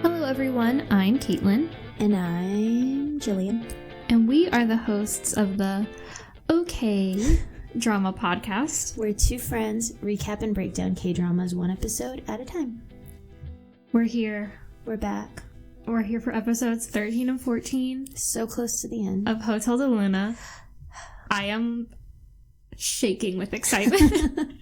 Hello everyone, I'm Kaitlin. And I'm Jillian. And we are the hosts of the OK Drama Podcast. We're two friends recap and break down K-dramas one episode at a time. We're here. We're back. We're here for episodes 13 and 14. So close to the end. Of Hotel de Luna. I am shaking with excitement.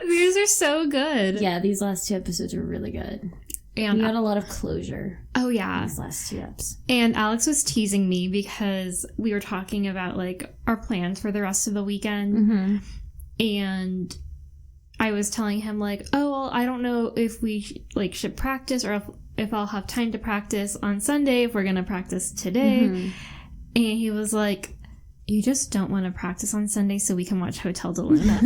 These are so good. Yeah, these last two episodes are really good. And we got a lot of closure. Oh, yeah. These last two eps. And Alex was teasing me because we were talking about, like, our plans for the rest of the weekend. Mm-hmm. And I was telling him, like, oh, well, I don't know if we, should practice or if I'll have time to practice on Sunday, if we're going to practice today. Mm-hmm. And he was like, you just don't want to practice on Sunday so we can watch Hotel de Luna.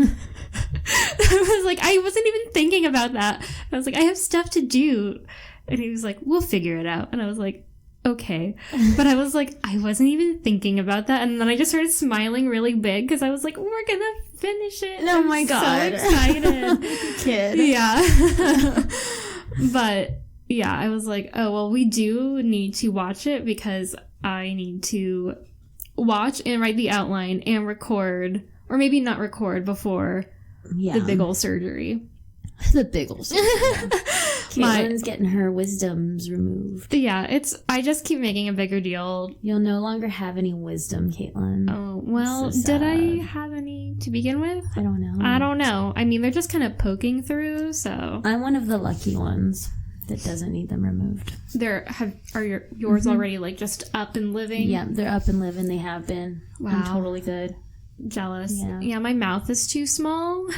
I was like, I wasn't even thinking about that. I was like, I have stuff to do. And he was like, we'll figure it out. And I was like, okay. But I was like, I wasn't even thinking about that. And then I just started smiling really big because I was like, we're going to finish it. Oh my God. So excited. Kid. Yeah. But yeah, I was like, oh, well, we do need to watch it because I need to watch and write the outline and record, or maybe not record before the big ol' surgery. The big ol' surgery. Caitlin's getting her wisdoms removed. Yeah, I just keep making a bigger deal. You'll no longer have any wisdom, Kaitlin. Oh, well, so did I have any to begin with? I don't know. I don't know. I mean, they're just kind of poking through, so. I'm one of the lucky ones that doesn't need them removed. Are yours already just up and living? Yeah, they're up and living. They have been. Wow. I'm totally good. Jealous. Yeah. Yeah, my mouth is too small.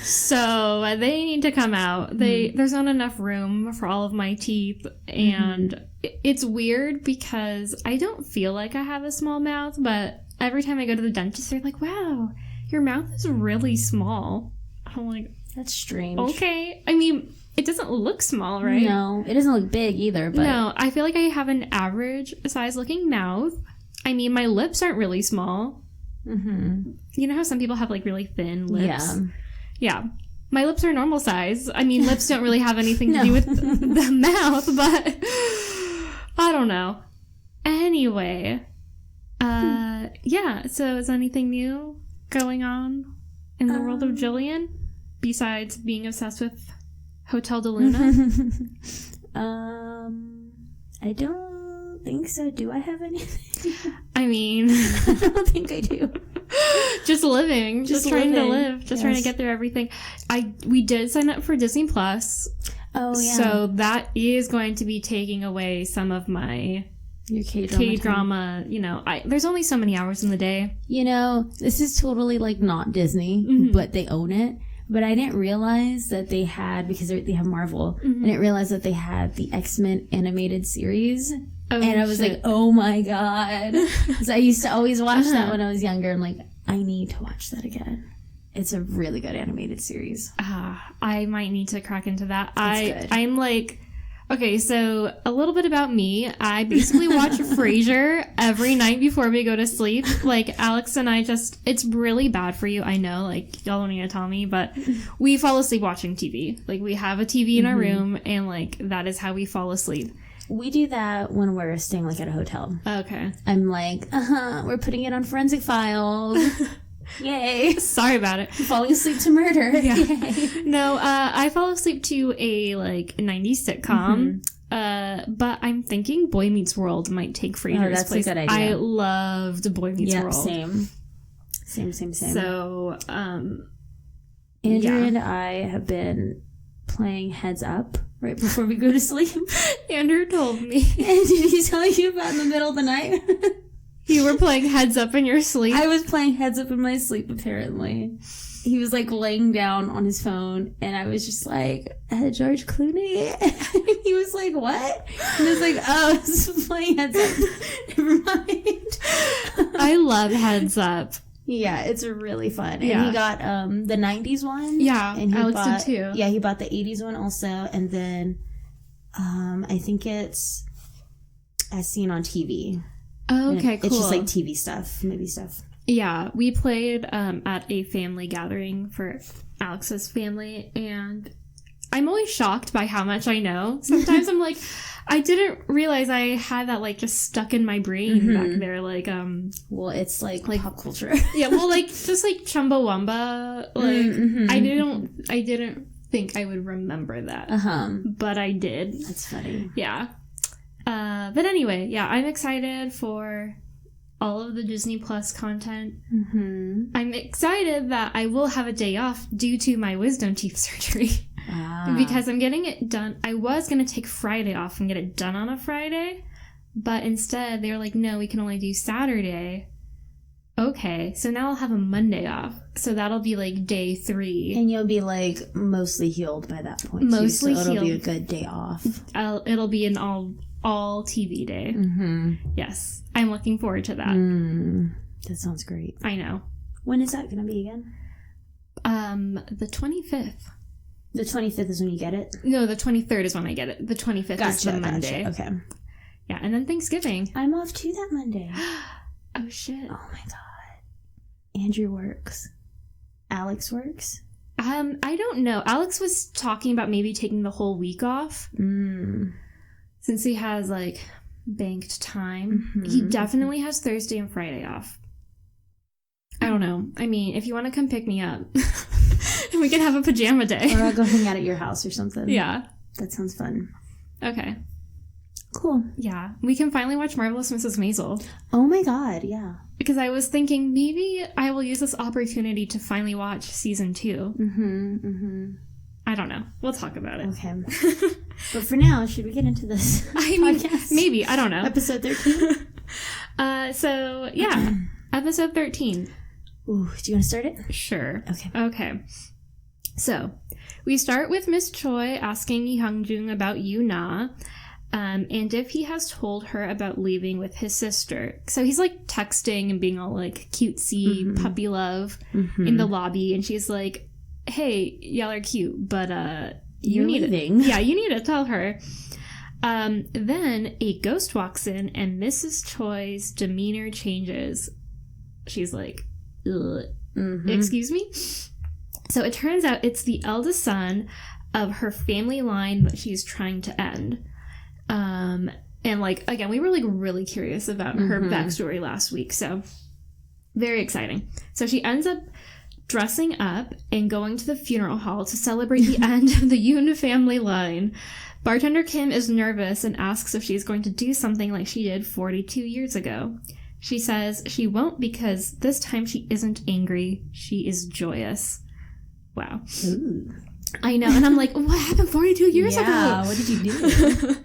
So they need to come out. There's not enough room for all of my teeth. And it's weird because I don't feel like I have a small mouth, but every time I go to the dentist, they're like, wow, your mouth is really small. I'm like, that's strange. Okay. I mean, it doesn't look small, right? No, it doesn't look big either. But no, I feel like I have an average size looking mouth. I mean, my lips aren't really small. Mm-hmm. You know how some people have really thin lips? Yeah. Yeah. My lips are normal size. I mean, lips don't really have anything to do with the mouth, but I don't know. Anyway, yeah, so is anything new going on in the world of Jillian besides being obsessed with Hotel de Luna? I don't think so. Do I have anything? I mean, I don't think I do. Just living. Just trying to live. Just trying to get through everything. We did sign up for Disney Plus. Oh, yeah. So that is going to be taking away some of my your K-drama. You know, there's only so many hours in the day. You know, this is totally not Disney, but they own it. But I didn't realize that they had, because they have Marvel, I didn't realize that they had the X-Men animated series. Oh, and I was like, oh my God. So I used to always watch that when I was younger. I'm like, I need to watch that again. It's a really good animated series. I might need to crack into that. Good. I'm like, okay, so a little bit about me. I basically watch Frasier every night before we go to sleep. Alex and I it's really bad for you. I know, y'all don't need to tell me, but we fall asleep watching TV. We have a TV in our room, and that is how we fall asleep. We do that when we're staying at a hotel. Okay. I'm like, we're putting it on Forensic Files. Yay. Sorry about it. Falling asleep to murder. Yeah. Yay. No, I fall asleep to a 90s sitcom. But I'm thinking Boy Meets World might take Frasier's place. A good idea. I loved Boy Meets World. Same. So, Andrew and I have been playing Heads Up right before we go to sleep. Andrew told me. And did he tell you about in the middle of the night? You were playing Heads Up in your sleep? I was playing Heads Up in my sleep, apparently. He was laying down on his phone, and I was just like, George Clooney? And he was like, what? And I was like, oh, this is playing Heads Up. Never mind. I love Heads Up. Yeah, it's really fun. Yeah. And he got the 90s one. Yeah, and Alex did too. Yeah, he bought the 80s one also. And then I think it's As Seen on TV. Oh, okay, cool. It's just TV stuff, movie stuff. Yeah, we played at a family gathering for Alex's family, and I'm always shocked by how much I know. Sometimes I'm like, I didn't realize I had that, like, just stuck in my brain back there. Like, well, it's like pop culture. Yeah, well, like, just like Chumbawamba. Like, I didn't think I would remember that. But I did. That's funny. Yeah. But anyway, yeah, I'm excited for all of the Disney Plus content. I'm excited that I will have a day off due to my wisdom teeth surgery. Because I'm getting it done. I was going to take Friday off and get it done on a Friday, but instead they were like, no, we can only do Saturday. Okay, so now I'll have a Monday off. So that'll be like day 3. And you'll be like mostly healed by that point. Mostly too, so it'll healed. Be a good day off. It'll be an all TV day. Yes, I'm looking forward to that. That sounds great. I know. When is that going to be again? The 25th. The 25th is when you get it? No, the 23rd is when I get it. The 25th is the Monday. Okay. Yeah, and then Thanksgiving. I'm off too that Monday. Oh, shit. Oh, my God. Andrew works. Alex works? I don't know. Alex was talking about maybe taking the whole week off. Since he has, like, banked time. He definitely has Thursday and Friday off. I don't know. I mean, if you want to come pick me up, we can have a pajama day. Or I'll go hang out at your house or something. Yeah. That sounds fun. Okay. Cool. Yeah. We can finally watch Marvelous Mrs. Maisel. Oh my God, yeah. Because I was thinking maybe I will use this opportunity to finally watch season 2. I don't know. We'll talk about it. Okay. But for now, should we get into this podcast? Maybe. I don't know. Episode 13? So, yeah. Episode 13. Ooh, do you want to start it? Sure. Okay. So, we start with Miss Choi asking Hyungjung about Yoona, and if he has told her about leaving with his sister. So he's, like, texting and being all, like, cutesy, puppy love in the lobby, and she's like, hey, y'all are cute, but, You're leaving. You need to tell her. Then a ghost walks in, and Mrs. Choi's demeanor changes. She's like, ugh. Excuse me? So it turns out it's the eldest son of her family line that she's trying to end. And, like, again, we were, like, really curious about her backstory last week, so very exciting. So she ends up dressing up and going to the funeral hall to celebrate the end of the Yoon family line. Bartender Kim is nervous and asks if she's going to do something like she did 42 years ago. She says she won't because this time she isn't angry, she is joyous. Wow. Ooh. I know, and I'm like, what happened 42 years ago? Yeah, what did you do?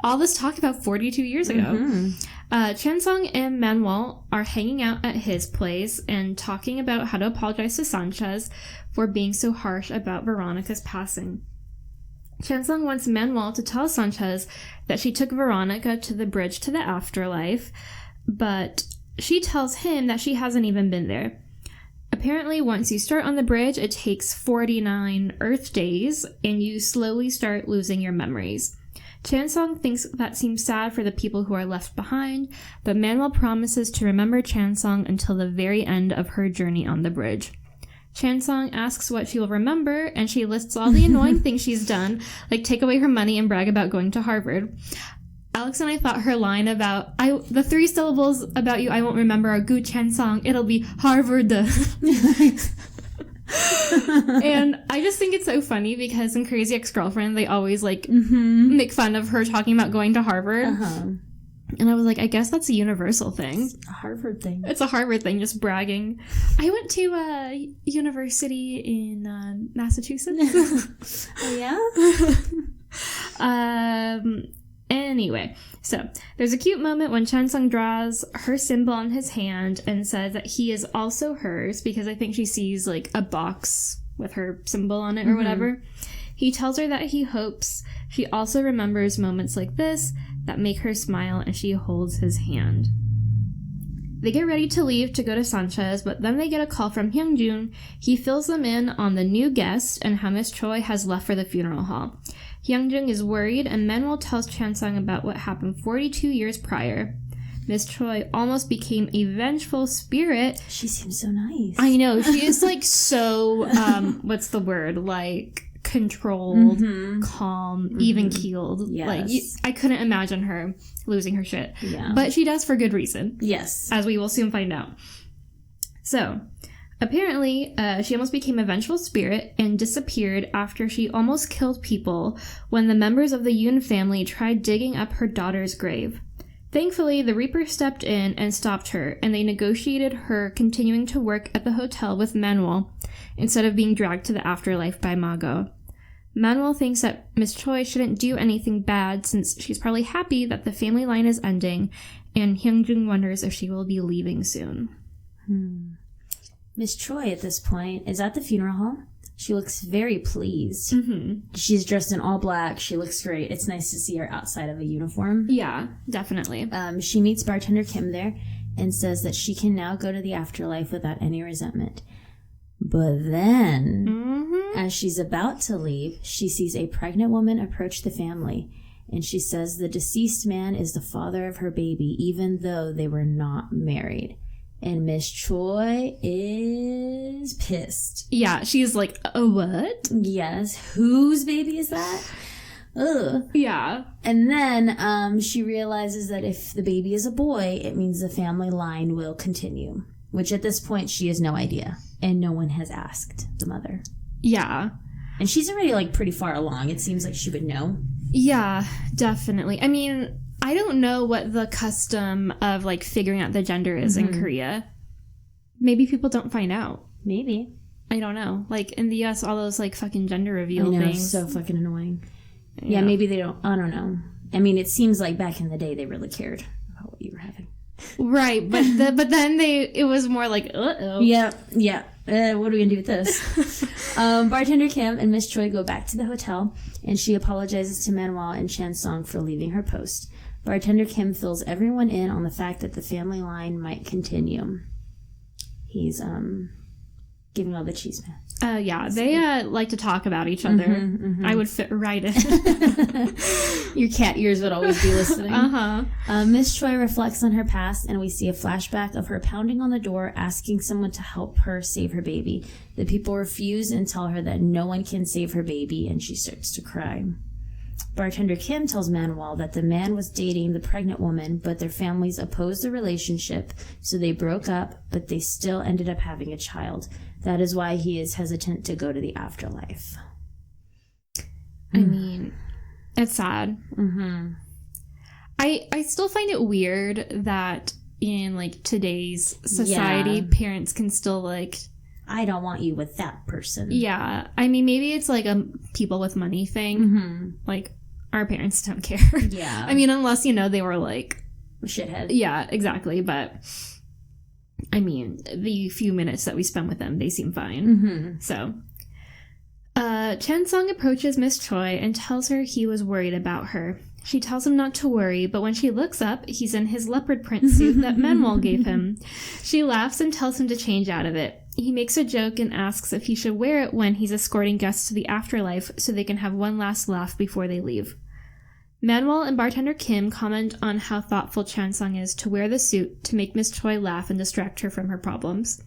All this talk about 42 years ago. Chansung and Manuel are hanging out at his place and talking about how to apologize to Sanchez for being so harsh about Veronica's passing. Chansung wants Manuel to tell Sanchez that she took Veronica to the bridge to the afterlife, but she tells him that she hasn't even been there. Apparently, once you start on the bridge, it takes 49 Earth days, and you slowly start losing your memories. Chansung thinks that seems sad for the people who are left behind, but Manuel promises to remember Chansung until the very end of her journey on the bridge. Chansung asks what she will remember, and she lists all the annoying things she's done, like take away her money and brag about going to Harvard. Alex and I thought her line about, the 3 syllables about you I won't remember are Gu Chansung, it'll be Harvard. And I just think it's so funny because in Crazy Ex-Girlfriend, they always, like, make fun of her talking about going to Harvard. And I was like, I guess that's a universal thing. It's a Harvard thing. It's a Harvard thing, just bragging. I went to a university in Massachusetts. Oh, yeah? Anyway, so there's a cute moment when Chansung draws her symbol on his hand and says that he is also hers because I think she sees, like, a box with her symbol on it or whatever. He tells her that he hopes she also remembers moments like this that make her smile, and she holds his hand. They get ready to leave to go to Sanchez, but then they get a call from Hyungjun. He fills them in on the new guest and how Miss Choi has left for the funeral hall. Hyungjun is worried, and Manuel tells Chansung about what happened 42 years prior. Miss Choi almost became a vengeful spirit. She seems so nice. I know. She is, like, so, what's the word? Like, controlled, calm, even-keeled. Yes. Like, I couldn't imagine her losing her shit. Yeah. But she does for good reason. Yes. As we will soon find out. So, apparently, she almost became a vengeful spirit and disappeared after she almost killed people when the members of the Yoon family tried digging up her daughter's grave. Thankfully, the Reaper stepped in and stopped her, and they negotiated her continuing to work at the hotel with Manuel instead of being dragged to the afterlife by Mago. Manuel thinks that Miss Choi shouldn't do anything bad since she's probably happy that the family line is ending, and Hyunjung wonders if she will be leaving soon. Miss Choi at this point is at the funeral home. She looks very pleased. She's dressed in all black. She looks great. It's nice to see her outside of a uniform. Yeah, definitely. She meets bartender Kim there and says that she can now go to the afterlife without any resentment. But then, as she's about to leave, she sees a pregnant woman approach the family. And she says the deceased man is the father of her baby, even though they were not married. And Miss Choi is pissed. Yeah, she's like, what? Yes. Whose baby is that? Ugh. Yeah. And then she realizes that if the baby is a boy, it means the family line will continue. Which at this point, she has no idea. And no one has asked the mother. Yeah. And she's already, like, pretty far along. It seems like she would know. Yeah, definitely. I mean, I don't know what the custom of, like, figuring out the gender is in Korea. Maybe people don't find out. Maybe. I don't know. Like, in the US, all those, like, fucking gender reveal I know, things. it's so fucking annoying. Yeah, maybe they don't. I don't know. I mean, it seems like back in the day, they really cared about what you were having. Right, but then it was more like, uh-oh. Yeah. What are we gonna do with this? Bartender Kim and Miss Choi go back to the hotel, and she apologizes to Manuel and Chan Song for leaving her post. Bartender Kim fills everyone in on the fact that the family line might continue. He's giving all the cheese man. Yeah, they like to talk about each other. I would fit right in. Your cat ears would always be listening. Miss Choi reflects on her past, and we see a flashback of her pounding on the door, asking someone to help her save her baby. The people refuse and tell her that no one can save her baby, and she starts to cry. Bartender Kim tells Manuel that the man was dating the pregnant woman, but their families opposed the relationship, so they broke up, but they still ended up having a child. That is why he is hesitant to go to the afterlife. I mean, it's sad. I still find it weird that in, like, today's society, parents can still, like... I don't want you with that person. Yeah. I mean, maybe it's, like, a people with money thing. Like, our parents don't care. Yeah. I mean, unless, you know, they were, like... A shithead. Yeah, exactly. But... I mean, the few minutes that we spend with them, they seem fine. So, Chan Song approaches Miss Choi and tells her he was worried about her. She tells him not to worry, but when she looks up, he's in his leopard print suit that Manuel gave him. She laughs and tells him to change out of it. He makes a joke and asks if he should wear it when he's escorting guests to the afterlife so they can have one last laugh before they leave. Manuel and bartender Kim comment on how thoughtful Chan Song is to wear the suit to make Miss Choi laugh and distract her from her problems.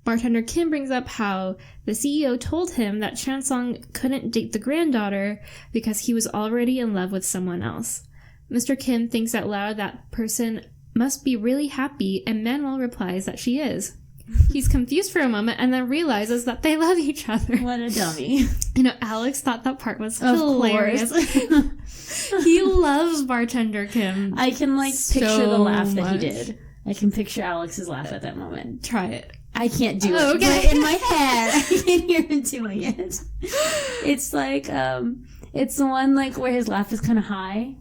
Bartender Kim brings up how the CEO told him that Chan Song couldn't date the granddaughter because he was already in love with someone else. Mr. Kim thinks out loud that person must be really happy, and Manuel replies that she is. He's confused for a moment and then realizes that they love each other. What a dummy. You know, Alex thought that part was hilarious. He loves bartender Kim. I can, like, picture the laugh that he did. I can picture Alex's laugh at that moment. Try it. I can't do it. Okay. But in my head, I can hear him doing it. It's like, it's the one, like, where his laugh is kind of high.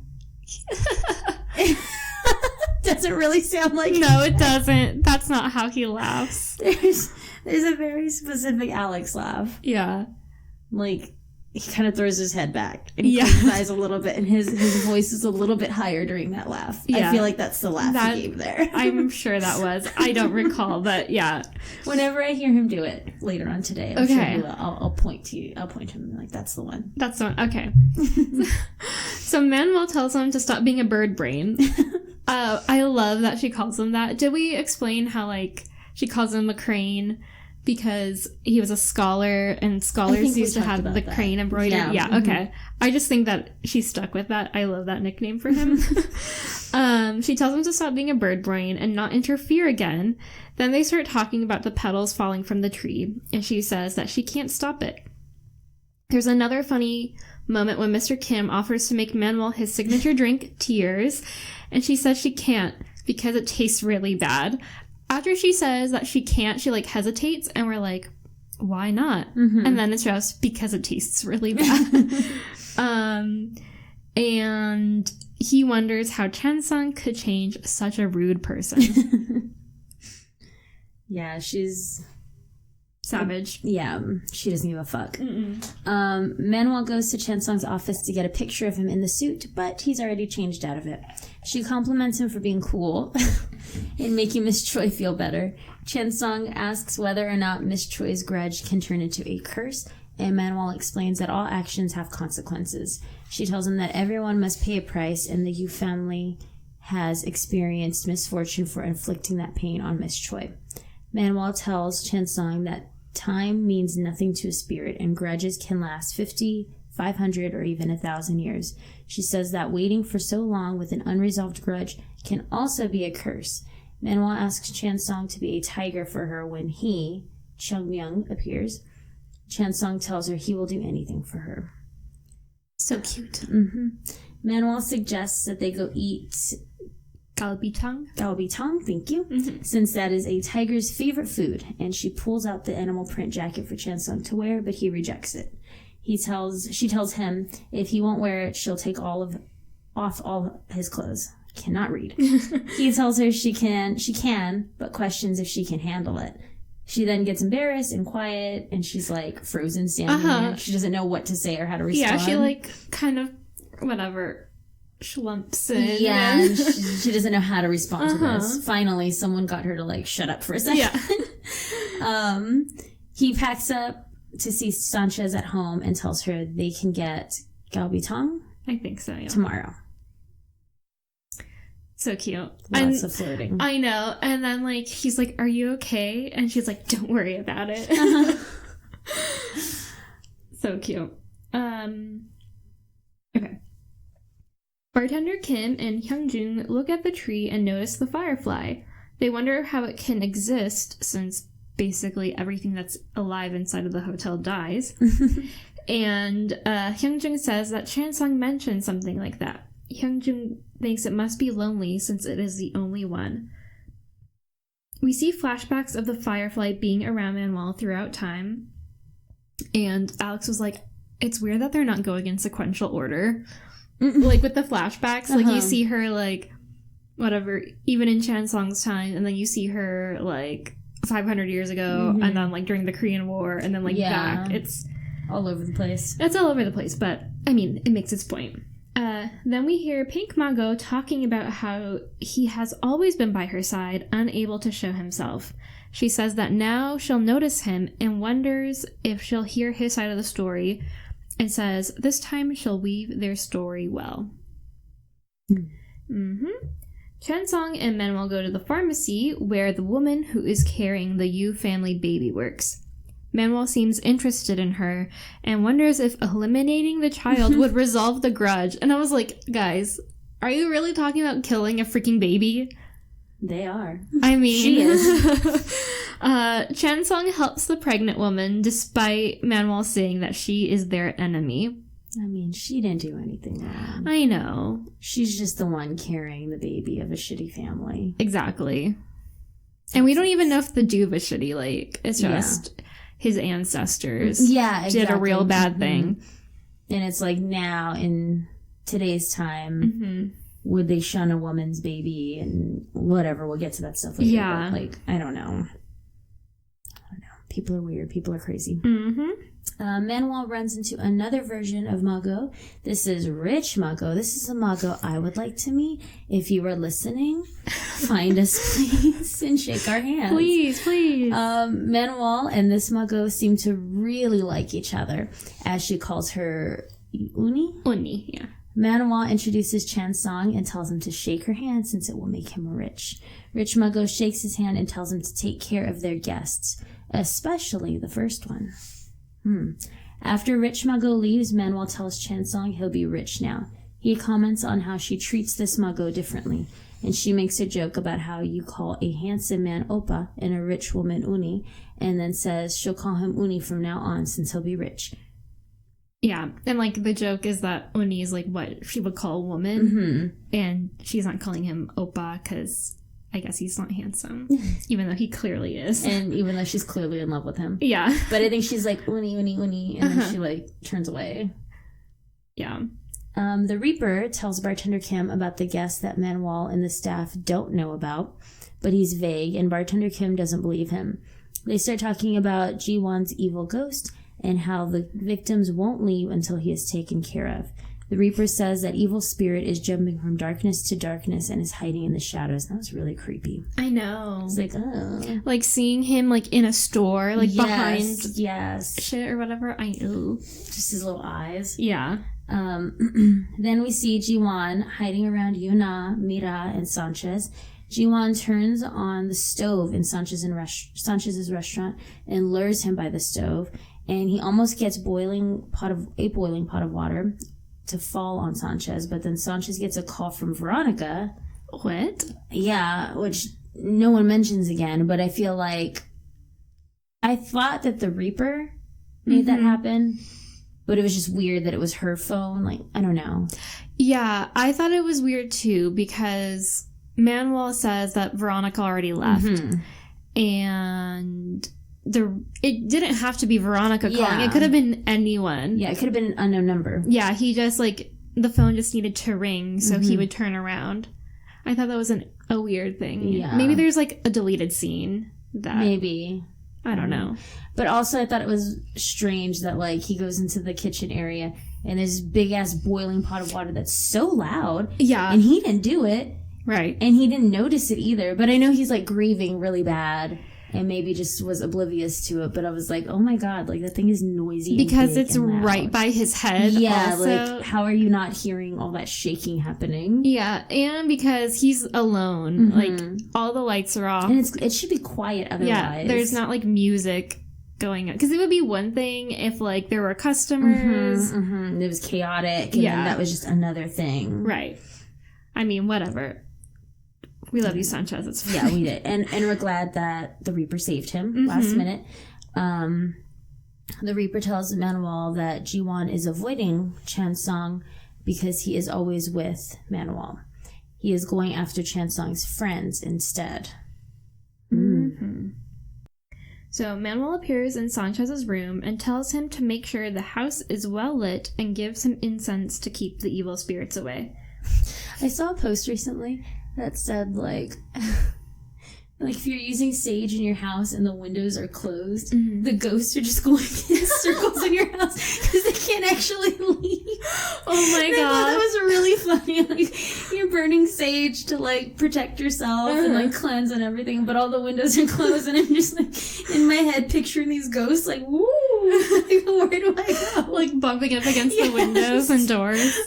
Doesn't really sound like... No, it doesn't. That's not how he laughs. There's a very specific Alex laugh. Yeah. Like, he kind of throws his head back and he closes his eyes a little bit, and his voice is a little bit higher during that laugh. Yeah. I feel like that's the laugh he gave there. I'm sure that was. I don't recall, but yeah. Whenever I hear him do it later on today, I'm sure he will. I'll point to you. I'll point to him and be like, that's the one. That's the one. Okay. So Manuel tells him to stop being a bird brain. I love that she calls him that. Did we explain how, like, she calls him a crane because he was a scholar and scholars used to have the crane embroidered. Yeah, okay. I just think that she stuck with that. I love that nickname for him. She tells him to stop being a bird brain and not interfere again. Then they start talking about the petals falling from the tree, and she says that she can't stop it. There's another funny moment when Mr. Kim offers to make Manuel his signature drink, Tears, and she says she can't because it tastes really bad. After she says that she can't, she, like, hesitates, and we're like, why not? And then it's just because it tastes really bad. And he wonders how Chansung could change such a rude person. Yeah, she's... savage. Yeah, she doesn't give a fuck. Manuel goes to Chansung's office to get a picture of him in the suit, but he's already changed out of it. She compliments him for being cool and making Miss Choi feel better. Chansung asks whether or not Miss Choi's grudge can turn into a curse, and Manuel explains that all actions have consequences. She tells him that everyone must pay a price, and the Yu family has experienced misfortune for inflicting that pain on Miss Choi. Manuel tells Chansung that time means nothing to a spirit, and grudges can last 50, 500, or even 1,000 years. She says that waiting for so long with an unresolved grudge can also be a curse. Manuel asks Chansung to be a tiger for her when he, Chung Myung, appears. Chansung tells her he will do anything for her. So cute. Manuel suggests that they go eat Galbitang, thank you, since that is a tiger's favorite food, and she pulls out the animal print jacket for Chansung to wear, but he rejects it. She tells him if he won't wear it, she'll take off all his clothes. Cannot read. He tells her she can, but questions if she can handle it. She then gets embarrassed and quiet, and she's like frozen standing there. She doesn't know what to say or how to respond. Yeah, she like kind of whatever schlumps in. Yeah, and she doesn't know how to respond to this. Finally, someone got her to like shut up for a second. Yeah. He packs up to see Sanchez at home and tells her they can get galbitang. I think so. Yeah. Tomorrow. So cute. Lots of flirting. I know. And then, like, he's like, are you okay? And she's like, don't worry about it. So cute. Okay. Bartender Kim and Hyungjung look at the tree and notice the firefly. They wonder how it can exist since basically everything that's alive inside of the hotel dies. And Hyungjung says that Chansung mentioned something like that. Hyungjung thinks it must be lonely since it is the only one. We see flashbacks of the firefly being around Manuel throughout time. And Alex was like, it's weird that they're not going in sequential order. Like with the flashbacks, like you see her like, whatever, even in Chansung's time, and then you see her like 500 years ago, and then like during the Korean War, and then like back. It's all over the place. It's all over the place, but I mean, it makes its point. Then we hear Pink Mago talking about how he has always been by her side, unable to show himself. She says that now she'll notice him and wonders if she'll hear his side of the story, and says this time she'll weave their story well. Chansung and Manuel go to the pharmacy where the woman who is carrying the Yu family baby works. Manuel seems interested in her and wonders if eliminating the child would resolve the grudge. And I was like, guys, are you really talking about killing a freaking baby? They are. I mean, she is. Chansung helps the pregnant woman despite Manuel saying that she is their enemy. I mean, she didn't do anything wrong. I know. She's just the one carrying the baby of a shitty family. Exactly. And we don't even know if the dude was shitty. Like, it's just his ancestors did a real bad thing. And it's like now, in today's time, would they shun a woman's baby and whatever? We'll get to that stuff later. Yeah. But, like, I don't know. People are weird. People are crazy. Manuel runs into another version of Mago. This is Rich Mago. This is a Mago I would like to meet. If you are listening, find us, please, and shake our hands. Please, please. Manuel and this Mago seem to really like each other, as she calls her Uni. Uni, yeah. Manuel introduces Chan Song and tells him to shake her hand since it will make him rich. Rich Muggo shakes his hand and tells him to take care of their guests, especially the first one. After Rich Muggo leaves, Manuel tells Chan Song he'll be rich now. He comments on how she treats this Muggo differently, and she makes a joke about how you call a handsome man Oppa and a rich woman Uni, and then says she'll call him Uni from now on since he'll be rich. Yeah, and, like, the joke is that Uni is, like, what she would call a woman, and she's not calling him Oppa because I guess he's not handsome, even though he clearly is. And even though she's clearly in love with him. Yeah. But I think she's like, Uni, Uni, Uni, and then she, like, turns away. Yeah. The Reaper tells Bartender Kim about the guest that Manuel and the staff don't know about, but he's vague, and Bartender Kim doesn't believe him. They start talking about Ji-won's evil ghost and how the victims won't leave until he is taken care of. The Reaper says that evil spirit is jumping from darkness to darkness and is hiding in the shadows. That was really creepy. I know. It's like, oh. Like, seeing him, like, in a store, like, behind shit or whatever. Just his little eyes. Yeah. Then we see Ji-won hiding around Yuna, Mira, and Sanchez. Ji-won turns on the stove in Sanchez's restaurant and lures him by the stove, and he almost gets a boiling pot of water to fall on Sanchez, but then Sanchez gets a call from Veronica. What? Yeah, which no one mentions again, but I feel like I thought that the Reaper made that happen, but it was just weird that it was her phone. Like, I don't know. Yeah, I thought it was weird too because Manuel says that Veronica already left, and it didn't have to be Veronica calling. It could have been anyone. Yeah, it could have been an unknown number. Yeah, he just, like, the phone just needed to ring, so he would turn around. I thought that was a weird thing. Yeah. Maybe there's, like, a deleted scene that... Maybe. I don't know. But also I thought it was strange that, like, he goes into the kitchen area and there's this big-ass boiling pot of water that's so loud. Yeah. And he didn't do it. Right. And he didn't notice it either. But I know he's, like, grieving really bad and maybe just was oblivious to it. But I was like, oh my God, like, that thing is noisy. Because it's right by his head. Yeah, also. like, how are you not hearing all that shaking happening? Yeah, and because he's alone. Like, all the lights are off. And it should be quiet otherwise. Yeah, there's not, like, music going on. Because it would be one thing if, like, there were customers. It was chaotic. And then that was just another thing. Right. I mean, whatever. We love you, Sanchez. It's fine. Yeah, we did. And we're glad that the Reaper saved him last minute. The Reaper tells Manuel that Ji-won is avoiding Chan Song because he is always with Manuel. He is going after Chan Song's friends instead. So Manuel appears in Sanchez's room and tells him to make sure the house is well lit and gives him incense to keep the evil spirits away. I saw a post recently that said, like, if you're using sage in your house and the windows are closed, the ghosts are just going in circles in your house because they can't actually leave. Oh my God. That was really funny. Like, you're burning sage to, like, protect yourself and, like, cleanse and everything, but all the windows are closed, and I'm just, like, in my head picturing these ghosts, like, woo! Like, where do I go? Like, bumping up against the windows and doors.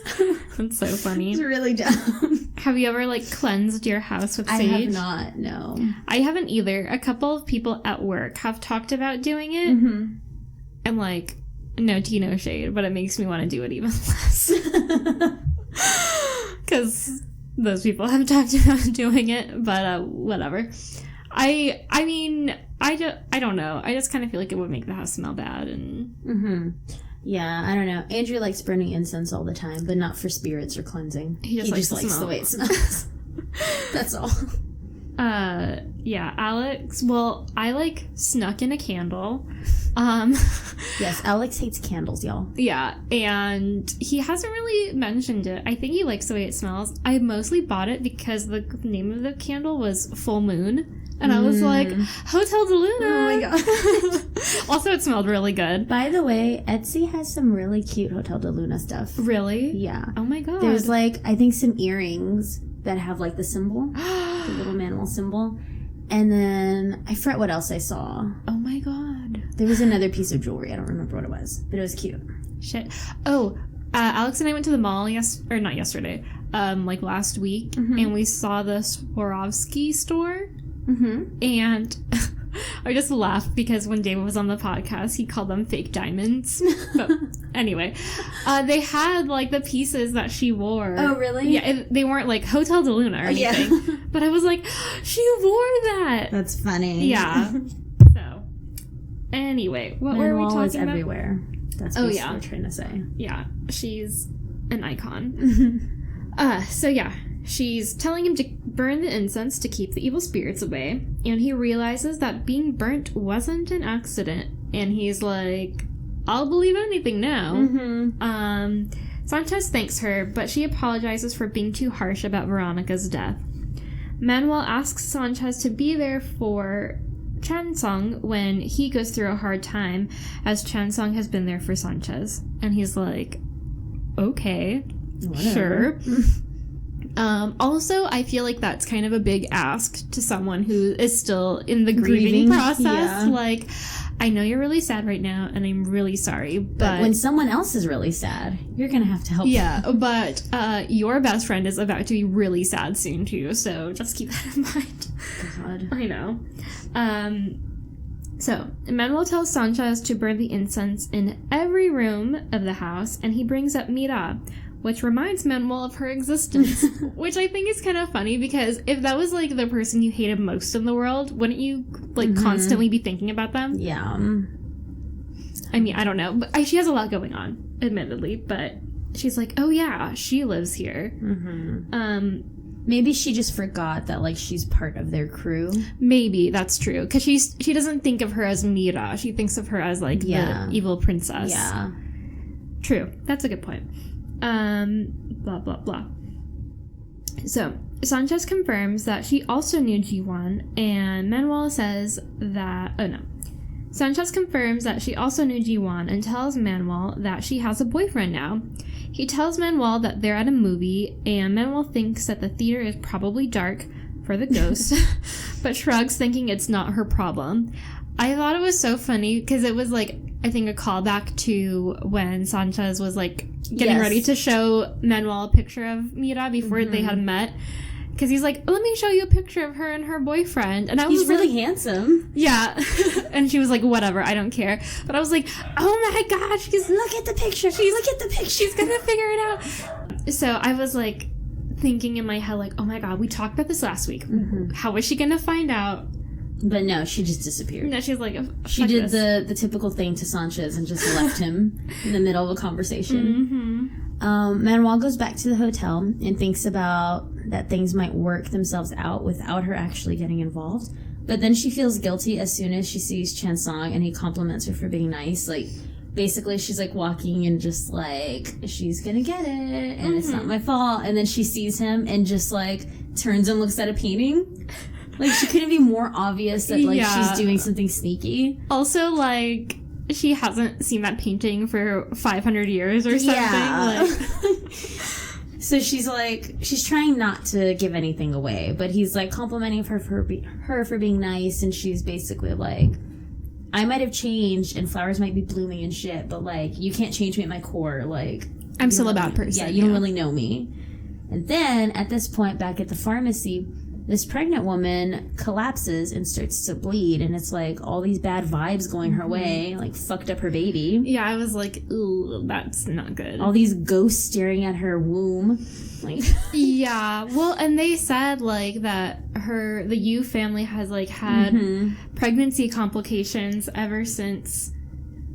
That's so funny. It's really dumb. Have you ever, like, cleansed your house with sage? I have not, no. I haven't either. A couple of people at work have talked about doing it. And, like, no tea, no shade, but it makes me want to do it even less. Because those people have talked about doing it, but whatever. I mean, I don't know. I just kind of feel like it would make the house smell bad. And Yeah, I don't know. Andrew likes burning incense all the time, but not for spirits or cleansing. He just likes the way it smells. That's all. Yeah, Alex, well, I, like, snuck in a candle. Yes, Alex hates candles, y'all. Yeah, and he hasn't really mentioned it. I think he likes the way it smells. I mostly bought it because the name of the candle was Full Moon. And I was like, Hotel de Luna. Oh my God. Also, it smelled really good. By the way, Etsy has some really cute Hotel de Luna stuff. Really? Yeah. Oh my God. There's, like, I think some earrings that have, like, the symbol. The little Manuel symbol. And then I forget what else I saw. Oh my God. There was another piece of jewelry. I don't remember what it was, but it was cute. Shit. Oh, Alex and I went to the mall not yesterday, like last week, and we saw the Swarovski store, and I just laughed because when David was on the podcast, he called them fake diamonds. But anyway, they had like the pieces that she wore. Oh, really? Yeah, they weren't like Hotel de Luna or anything. Yeah. But I was like, she wore that. That's funny. Yeah. So, anyway, what were we talking about? Everywhere. That's what we're trying to say. Yeah, she's an icon. So yeah, she's telling him to burn the incense to keep the evil spirits away, and he realizes that being burnt wasn't an accident, and he's like, I'll believe anything now. Sanchez thanks her, but she apologizes for being too harsh about Veronica's death. Manuel asks Sanchez to be there for Chansung when he goes through a hard time, as Chansung has been there for Sanchez. And he's like, okay, whatever. Sure. Also, I feel like that's kind of a big ask to someone who is still in the grieving process. Yeah. Like, I know you're really sad right now, and I'm really sorry, but when someone else is really sad, you're gonna have to help them. But your best friend is about to be really sad soon, too, so just keep that in mind. God. I know. So, Manuel tells Sanchez to burn the incense in every room of the house, and he brings up Mira, which reminds Manuel of her existence, which I think is kind of funny, because if that was, like, the person you hated most in the world, wouldn't you, like, constantly be thinking about them? Yeah. I mean, I don't know, but she has a lot going on, admittedly, but she's like, oh yeah, she lives here. Maybe she just forgot that, like, she's part of their crew. Maybe, that's true, because she doesn't think of her as Mira, she thinks of her as, like, the evil princess. Yeah. True, that's a good point. Blah, blah, blah. So, Sanchez confirms that she also knew Ji-won, and Manuel says that... Oh, no. Sanchez confirms that she also knew Ji-won and tells Manuel that she has a boyfriend now. He tells Manuel that they're at a movie, and Manuel thinks that the theater is probably dark for the ghost, but shrugs, thinking it's not her problem. I thought it was so funny, because it was, like, I think a callback to when Sanchez was, like, getting ready to show Manuel a picture of Mira before they had met. Because he's like, let me show you a picture of her and her boyfriend. And he's really handsome. Yeah. And she was like, whatever, I don't care. But I was like, oh my gosh, look at the picture. Look at the picture. She's going to figure it out. So I was like thinking in my head, like, oh my God, we talked about this last week. How is she going to find out? But no, she just disappeared. No, she's like, she did the typical thing to Sanchez and just left him in the middle of a conversation. Manuel goes back to the hotel and thinks about that things might work themselves out without her actually getting involved. But then she feels guilty as soon as she sees Chansung, and he compliments her for being nice. Like, basically, she's like walking and just like, she's gonna get it, and it's not my fault. And then she sees him and just like turns and looks at a painting. Like, she couldn't be more obvious that, like, she's doing something sneaky. Also, like, she hasn't seen that painting for 500 years or something. Yeah. Like. So she's, like, she's trying not to give anything away, but he's, like, complimenting her for being nice, and she's basically like, I might have changed, and flowers might be blooming and shit, but, like, you can't change me at my core. Like, I'm still a bad person. Yeah, you don't really know me. And then, at this point, back at the pharmacy, this pregnant woman collapses and starts to bleed, and it's like all these bad vibes going her way, like fucked up her baby. Yeah, I was like, ooh, that's not good. All these ghosts staring at her womb. Like, yeah, well, and they said like that the Yu family has like had pregnancy complications ever since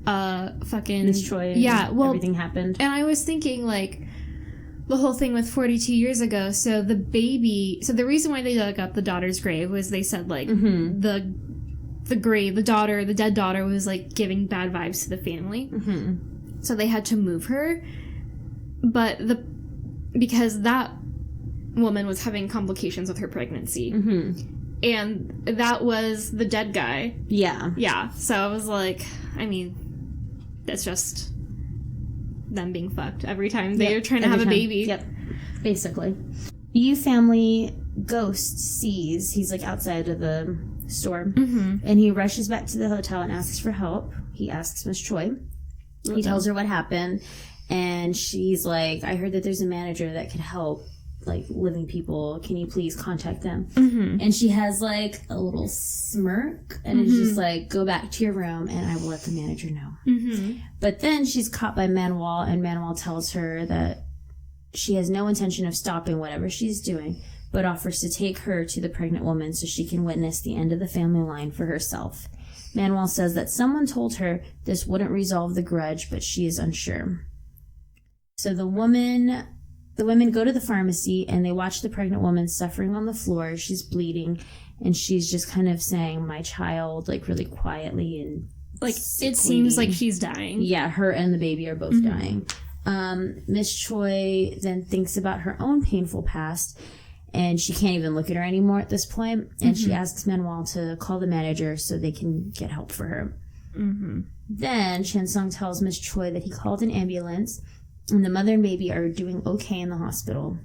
fucking Miss Choi. Yeah, well, everything happened. And I was thinking like, the whole thing with 42 years ago, so the reason why they dug up the daughter's grave was they said, like, the dead daughter was, like, giving bad vibes to the family. So they had to move her. But because that woman was having complications with her pregnancy. And that was the dead guy. Yeah. Yeah, so I was like, I mean, that's just them being fucked every time they're trying to have a baby. Yep, basically. The Yu family ghost sees he's like outside of the store, and he rushes back to the hotel and asks for help. He asks Miss Choi. He tells her what happened, And she's like, I heard that there's a manager that could help, like, living people. Can you please contact them? And she has, like, a little smirk, and it's just like, go back to your room, and I will let the manager know. But then she's caught by Manuel, and Manuel tells her that she has no intention of stopping whatever she's doing, but offers to take her to the pregnant woman so she can witness the end of the family line for herself. Manuel says that someone told her this wouldn't resolve the grudge, but she is unsure. So the women go to the pharmacy, and they watch the pregnant woman suffering on the floor. She's bleeding, and she's just kind of saying, my child, like, really quietly, and like, it seems like she's dying. Yeah, her and the baby are both dying. Miss Choi then thinks about her own painful past, and she can't even look at her anymore at this point, and she asks Manuel to call the manager so they can get help for her. Then Chansung tells Miss Choi that he called an ambulance, and the mother and baby are doing okay in the hospital.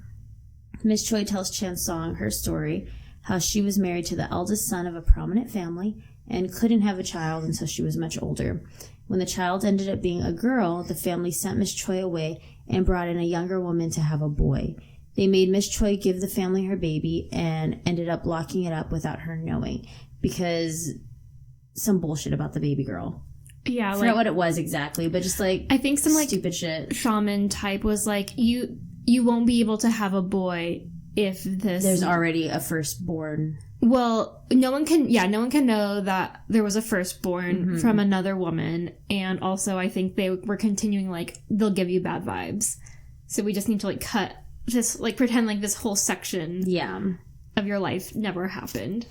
Miss Choi tells Chansung her story, how she was married to the eldest son of a prominent family and couldn't have a child until she was much older. When the child ended up being a girl, the family sent Miss Choi away and brought in a younger woman to have a boy. They made Miss Choi give the family her baby and ended up locking it up without her knowing, because some bullshit about the baby girl. Yeah, I forgot what it was exactly, but just, like, I think some, like, stupid shit. Shaman type was like, you won't be able to have a boy if there's already a firstborn. Well, no one can know that there was a firstborn from another woman, and also I think they were continuing, like, they'll give you bad vibes. So we just need to, like, cut, just, like, pretend like this whole section of your life never happened.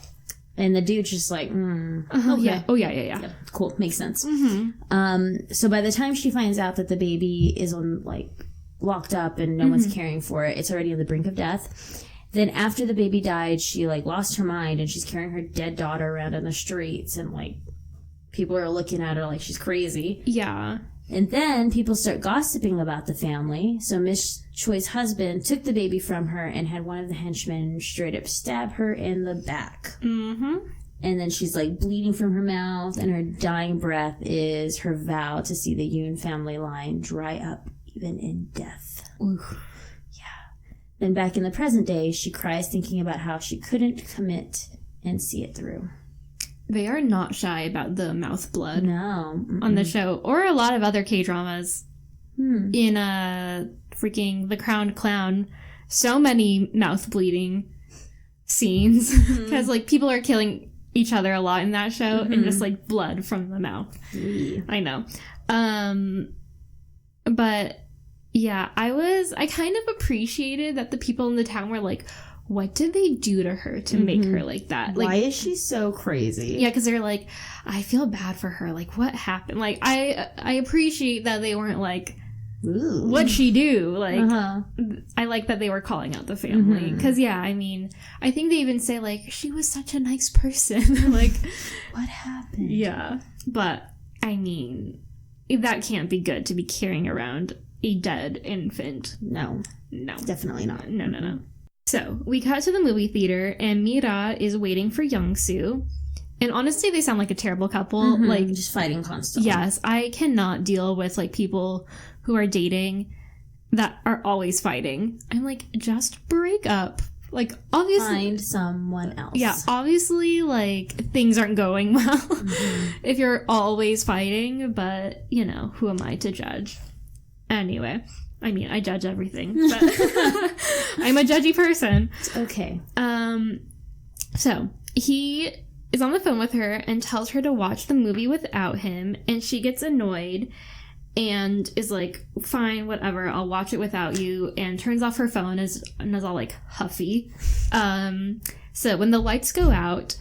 And the dude's just like, okay. Yeah. Oh, yeah. Cool. Makes sense. So by the time she finds out that the baby is locked up and no one's caring for it, it's already on the brink of death. Then after the baby died, she, like, lost her mind, and she's carrying her dead daughter around in the streets, and, like, people are looking at her like she's crazy. Yeah. And then people start gossiping about the family. So Miss Choi's husband took the baby from her and had one of the henchmen straight up stab her in the back. And then she's, like, bleeding from her mouth, and her dying breath is her vow to see the Yoon family line dry up even in death. Oof. Yeah. Then back in the present day, she cries thinking about how she couldn't commit and see it through. They are not shy about the mouth blood on the show, or a lot of other K-dramas. In freaking The Crowned Clown, so many mouth bleeding scenes, because, like, people are killing each other a lot in that show, and just, like, blood from the mouth. I know. But yeah, I kind of appreciated that the people in the town were like, what did they do to her to make her like that? Like, why is she so crazy? Yeah, because they're like, I feel bad for her. Like, what happened? Like, I appreciate that they weren't like, ooh, what'd she do? Like, I like that they were calling out the family. Because, yeah, I mean, I think they even say, like, she was such a nice person. Like, what happened? Yeah. But, I mean, that can't be good to be carrying around a dead infant. No. Definitely not. No. So, we cut to the movie theater, and Mira is waiting for Young-soo. And honestly, they sound like a terrible couple. Like, just fighting constantly. Yes, I cannot deal with, like, people who are dating that are always fighting. I'm like, just break up. Like, obviously... Find someone else. Yeah, obviously, like, things aren't going well if you're always fighting, but, you know, who am I to judge? Anyway... I mean, I judge everything, but I'm a judgy person. It's okay. So he is on the phone with her and tells her to watch the movie without him, and she gets annoyed and is like, fine, whatever, I'll watch it without you, and turns off her phone and is all, like, huffy. So when the lights go out,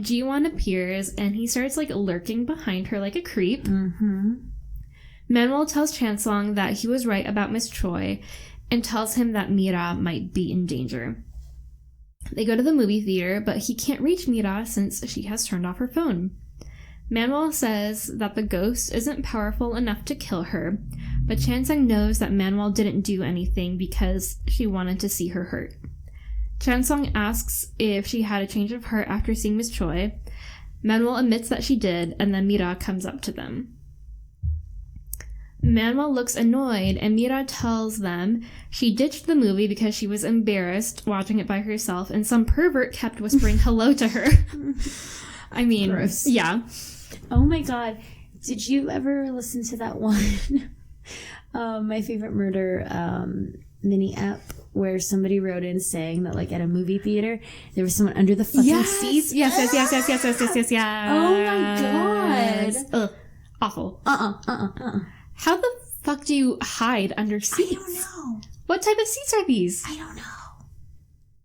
Ji-won appears, and he starts, like, lurking behind her like a creep. Manuel tells Chansung that he was right about Miss Choi and tells him that Mira might be in danger. They go to the movie theater, but he can't reach Mira since she has turned off her phone. Manuel says that the ghost isn't powerful enough to kill her, but Chansung knows that Manuel didn't do anything because she wanted to see her hurt. Chansung asks if she had a change of heart after seeing Miss Choi. Manuel admits that she did, and then Mira comes up to them. Manuel looks annoyed, and Mira tells them she ditched the movie because she was embarrassed watching it by herself, and some pervert kept whispering hello to her. I mean, gross. Yeah. Oh my god. Did you ever listen to that one, My Favorite Murder mini app, where somebody wrote in saying that, like, at a movie theater, there was someone under the fucking seats? Yes. Oh my god. Ugh. Awful. How the fuck do you hide under seats? I don't know. What type of seats are these? I don't know.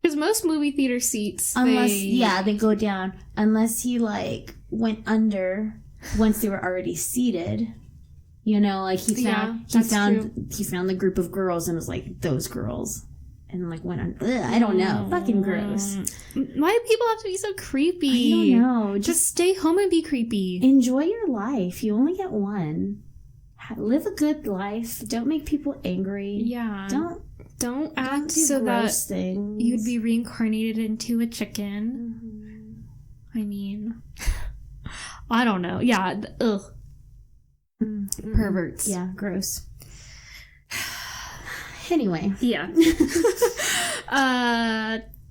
Because most movie theater seats, they go down. Unless he, like, went under once they were already seated. You know, like, he found the group of girls and was like, those girls. And, like, went on. I don't know. Fucking gross. Why do people have to be so creepy? I don't know. Just stay home and be creepy. Enjoy your life. You only get one. Live a good life. Don't make people angry. Yeah. Don't act do so that things. You'd be reincarnated into a chicken. I mean, I don't know. Yeah. Ugh. Perverts. Yeah. Gross. Anyway. Yeah.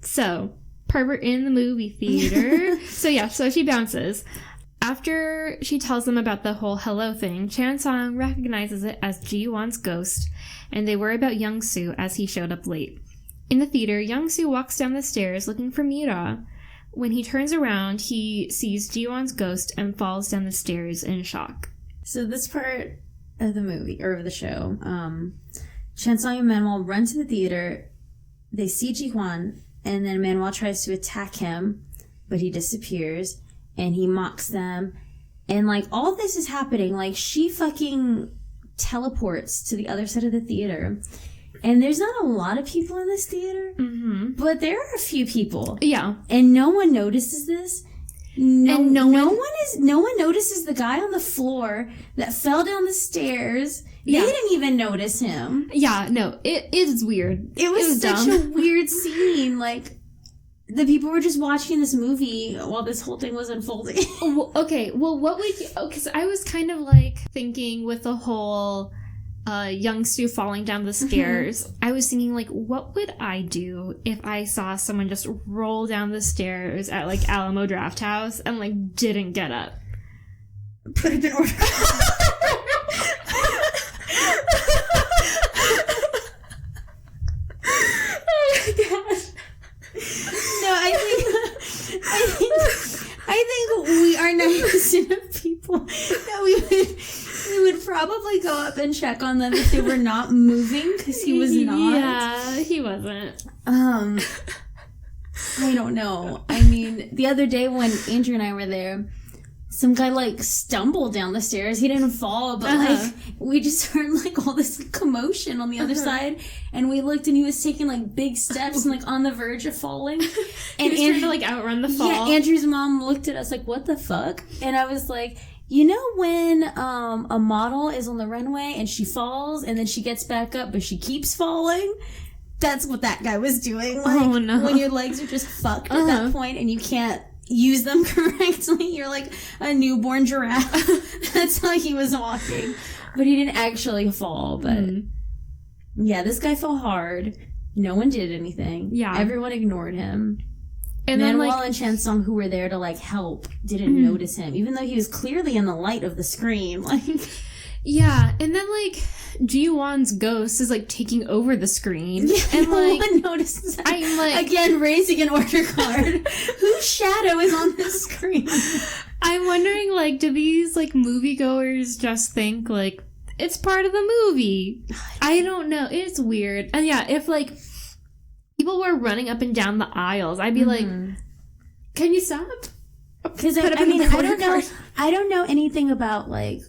So, pervert in the movie theater. So she bounces. After she tells them about the whole hello thing, Chan-sung recognizes it as Ji-won's ghost, and they worry about Young-soo as he showed up late. In the theater, Young-soo walks down the stairs looking for Mira. When he turns around, he sees Ji-won's ghost and falls down the stairs in shock. So this part of the movie, or of the show, Chan-sung and Manuel run to the theater. They see Ji-won, and then Manuel tries to attack him, but he disappears. And he mocks them. And, like, all this is happening. Like, she fucking teleports to the other side of the theater. And there's not a lot of people in this theater. But there are a few people. Yeah. And no one notices this. No one notices the guy on the floor that fell down the stairs. Yeah. They didn't even notice him. Yeah, no. It is weird. It was such dumb. a weird scene. Like, the people were just watching this movie while this whole thing was unfolding. Okay, well, what would you... Because I was kind of, like, thinking with the whole Young-soo falling down the stairs, I was thinking, like, what would I do if I saw someone just roll down the stairs at, like, Alamo Draft House and, like, didn't get up? Put it in order. I think we are nice enough people that we would probably go up and check on them if they were not moving, because he was not. Yeah, he wasn't. I don't know. I mean, the other day when Andrew and I were there, some guy, like, stumbled down the stairs. He didn't fall, but, like, we just heard, like, all this commotion on the other side. And we looked, and he was taking, like, big steps and, like, on the verge of falling. And he was trying to, like, outrun the fall. Yeah, Andrew's mom looked at us like, what the fuck? And I was like, you know when a model is on the runway and she falls and then she gets back up, but she keeps falling? That's what that guy was doing. Like, oh, no. When your legs are just fucked at that point and you can't use them correctly. You're like a newborn giraffe. That's how he was walking. But he didn't actually fall. But yeah, this guy fell hard. No one did anything. Yeah. Everyone ignored him. And Manuel then, like, and Chan-sung, who were there to, like, help, didn't notice him. Even though he was clearly in the light of the screen. Like, yeah. And then, like, Ji-won's ghost is, like, taking over the screen. Yeah, and, no like, one notices that. I'm, like... Again, raising an order card. Whose shadow is on the screen? I'm wondering, like, do these, like, moviegoers just think, like, it's part of the movie? I don't know. It's weird. And, yeah, if, like, people were running up and down the aisles, I'd be like, can you stop? Because, I don't know anything about, like,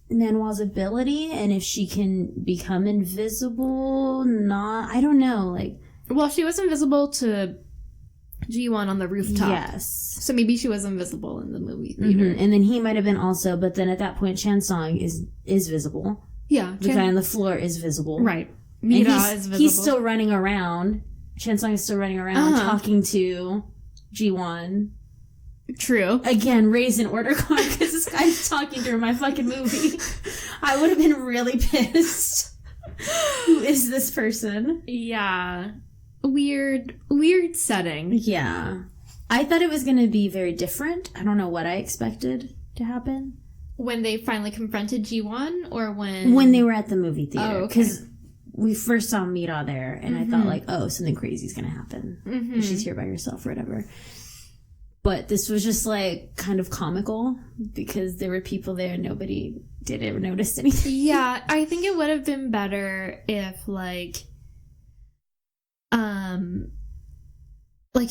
Manuel's ability and if she can become invisible. I don't know. Like, well, she was invisible to Ji-won on the rooftop. Yes. So maybe she was invisible in the movie theater. And then he might have been also, but then at that point, Chan-sung is visible. Yeah. The guy on the floor is visible. Right. Mira is visible. He's still running around. Chan-sung is still running around talking to Ji-won. True. Again, raise an order card because this guy's talking during my fucking movie. I would have been really pissed. Who is this person? Yeah. Weird setting. Yeah. I thought it was going to be very different. I don't know what I expected to happen. When they finally confronted Ji-won, or when... When they were at the movie theater. Oh, okay. Because we first saw Mira there, and I thought, like, oh, something crazy's going to happen. She's here by herself or whatever. But this was just, like, kind of comical, because there were people there and nobody did ever notice anything. Yeah, I think it would have been better if, like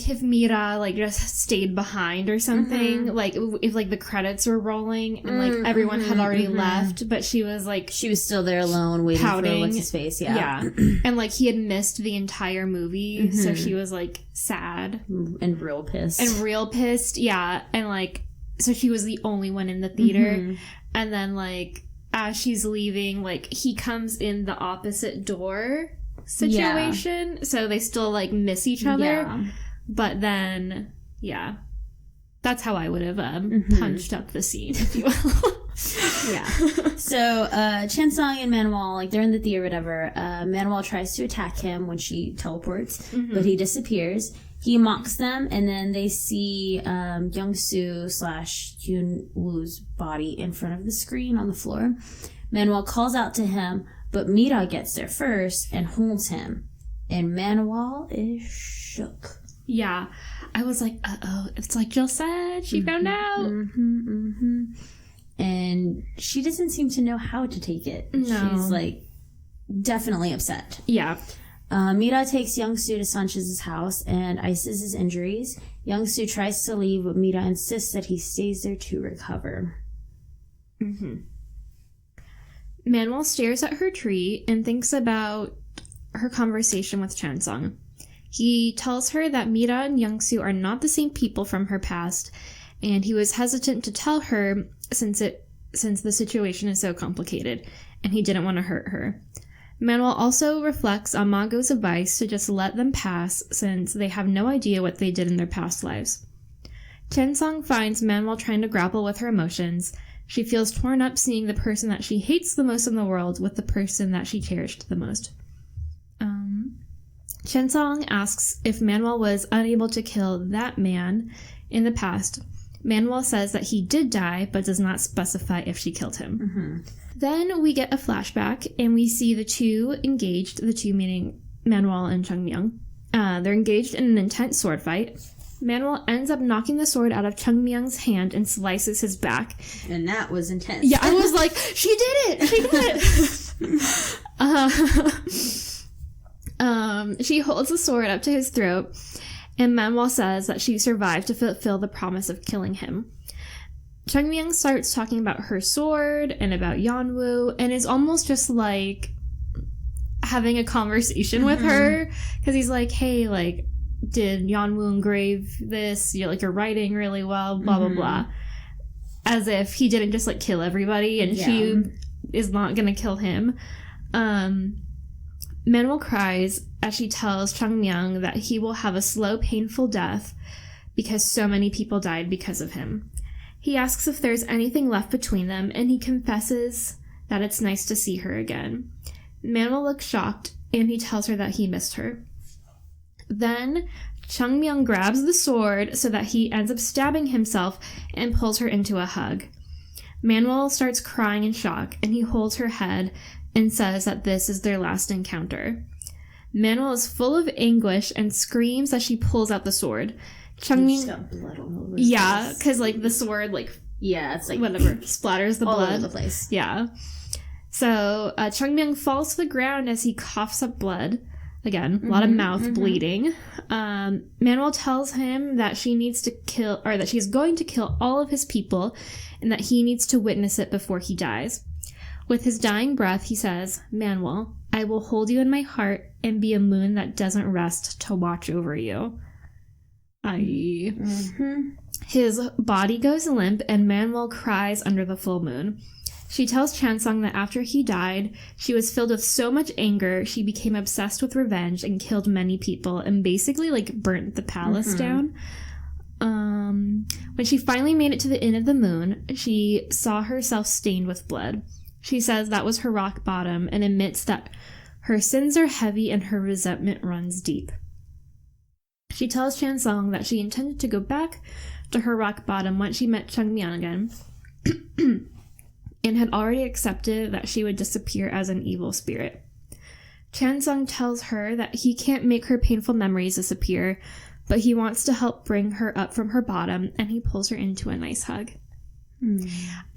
if Mira, like, just stayed behind or something. Like, if, like, the credits were rolling and, like, everyone had already left, but she was, like... She was still there alone, waiting pouting. for what's-his-face, yeah. And, like, he had missed the entire movie, so she was, like, sad. And real pissed. Yeah. And, like, so she was the only one in the theater. And then, like, as she's leaving, like, he comes in the opposite door situation. Yeah. So they still, like, miss each other. Yeah. But then, yeah, that's how I would have punched up the scene, if you will. Yeah. So, Chansung and Manuel, like, they're in the theater or whatever. Manuel tries to attack him when she teleports, but he disappears. He mocks them, and then they see Young-soo / Hyun-woo's body in front of the screen on the floor. Manuel calls out to him, but Mira gets there first and holds him. And Manuel is shook. Yeah. I was like, uh-oh. It's like Jill said. She found out. And she doesn't seem to know how to take it. No. She's, like, definitely upset. Yeah. Mira takes Young-soo to Sanchez's house and ices his injuries. Young-soo tries to leave, but Mira insists that he stays there to recover. Manuel stares at her tree and thinks about her conversation with Chansung. He tells her that Mira and Young-soo are not the same people from her past, and he was hesitant to tell her since the situation is so complicated, and he didn't want to hurt her. Manuel also reflects on Mago's advice to just let them pass since they have no idea what they did in their past lives. Chansung finds Manuel trying to grapple with her emotions. She feels torn up seeing the person that she hates the most in the world with the person that she cherished the most. Chansung asks if Manuel was unable to kill that man in the past. Manuel says that he did die, but does not specify if she killed him. Then we get a flashback, and we see the two engaged, the two meaning Manuel and Chung Myung. They're engaged in an intense sword fight. Manuel ends up knocking the sword out of Chung Myung's hand and slices his back. And that was intense. Yeah, I was like, she did it! She did it! She holds the sword up to his throat, and Manuel says that she survived to fulfill the promise of killing him. Chung Myung starts talking about her sword and about Yeonwoo, and is almost just like having a conversation with her, because he's like, hey, like, did Yeonwoo engrave this? You're writing really well, blah, blah, blah. As if he didn't just, like, kill everybody, and she is not gonna kill him. Manuel cries as she tells Chung Myung that he will have a slow, painful death because so many people died because of him. He asks if there's anything left between them, and he confesses that it's nice to see her again. Manuel looks shocked, and he tells her that he missed her. Then, Chung Myung grabs the sword so that he ends up stabbing himself and pulls her into a hug. Manuel starts crying in shock, and he holds her head and says that this is their last encounter. Manuel is full of anguish and screams as she pulls out the sword. Chung Myung... got blood all over his face. Because, like, the sword, like... Yeah, it's like... Whatever. Splatters the blood. All over the place. Yeah. So, Chung Myung falls to the ground as he coughs up blood. Again, a lot of mouth bleeding. Manuel tells him that she needs to kill... Or that she's going to kill all of his people, and that he needs to witness it before he dies. With his dying breath, he says, Manuel, I will hold you in my heart and be a moon that doesn't rest to watch over you. His body goes limp, and Manuel cries under the full moon. She tells Chansung that after he died, she was filled with so much anger, she became obsessed with revenge and killed many people and basically, like, burnt the palace down. When she finally made it to the Inn of the Moon, she saw herself stained with blood. She says that was her rock bottom and admits that her sins are heavy and her resentment runs deep. She tells Chan Song that she intended to go back to her rock bottom once she met Chung Myeon again and had already accepted that she would disappear as an evil spirit. Chan Sung tells her that he can't make her painful memories disappear, but he wants to help bring her up from her bottom, and he pulls her into a nice hug.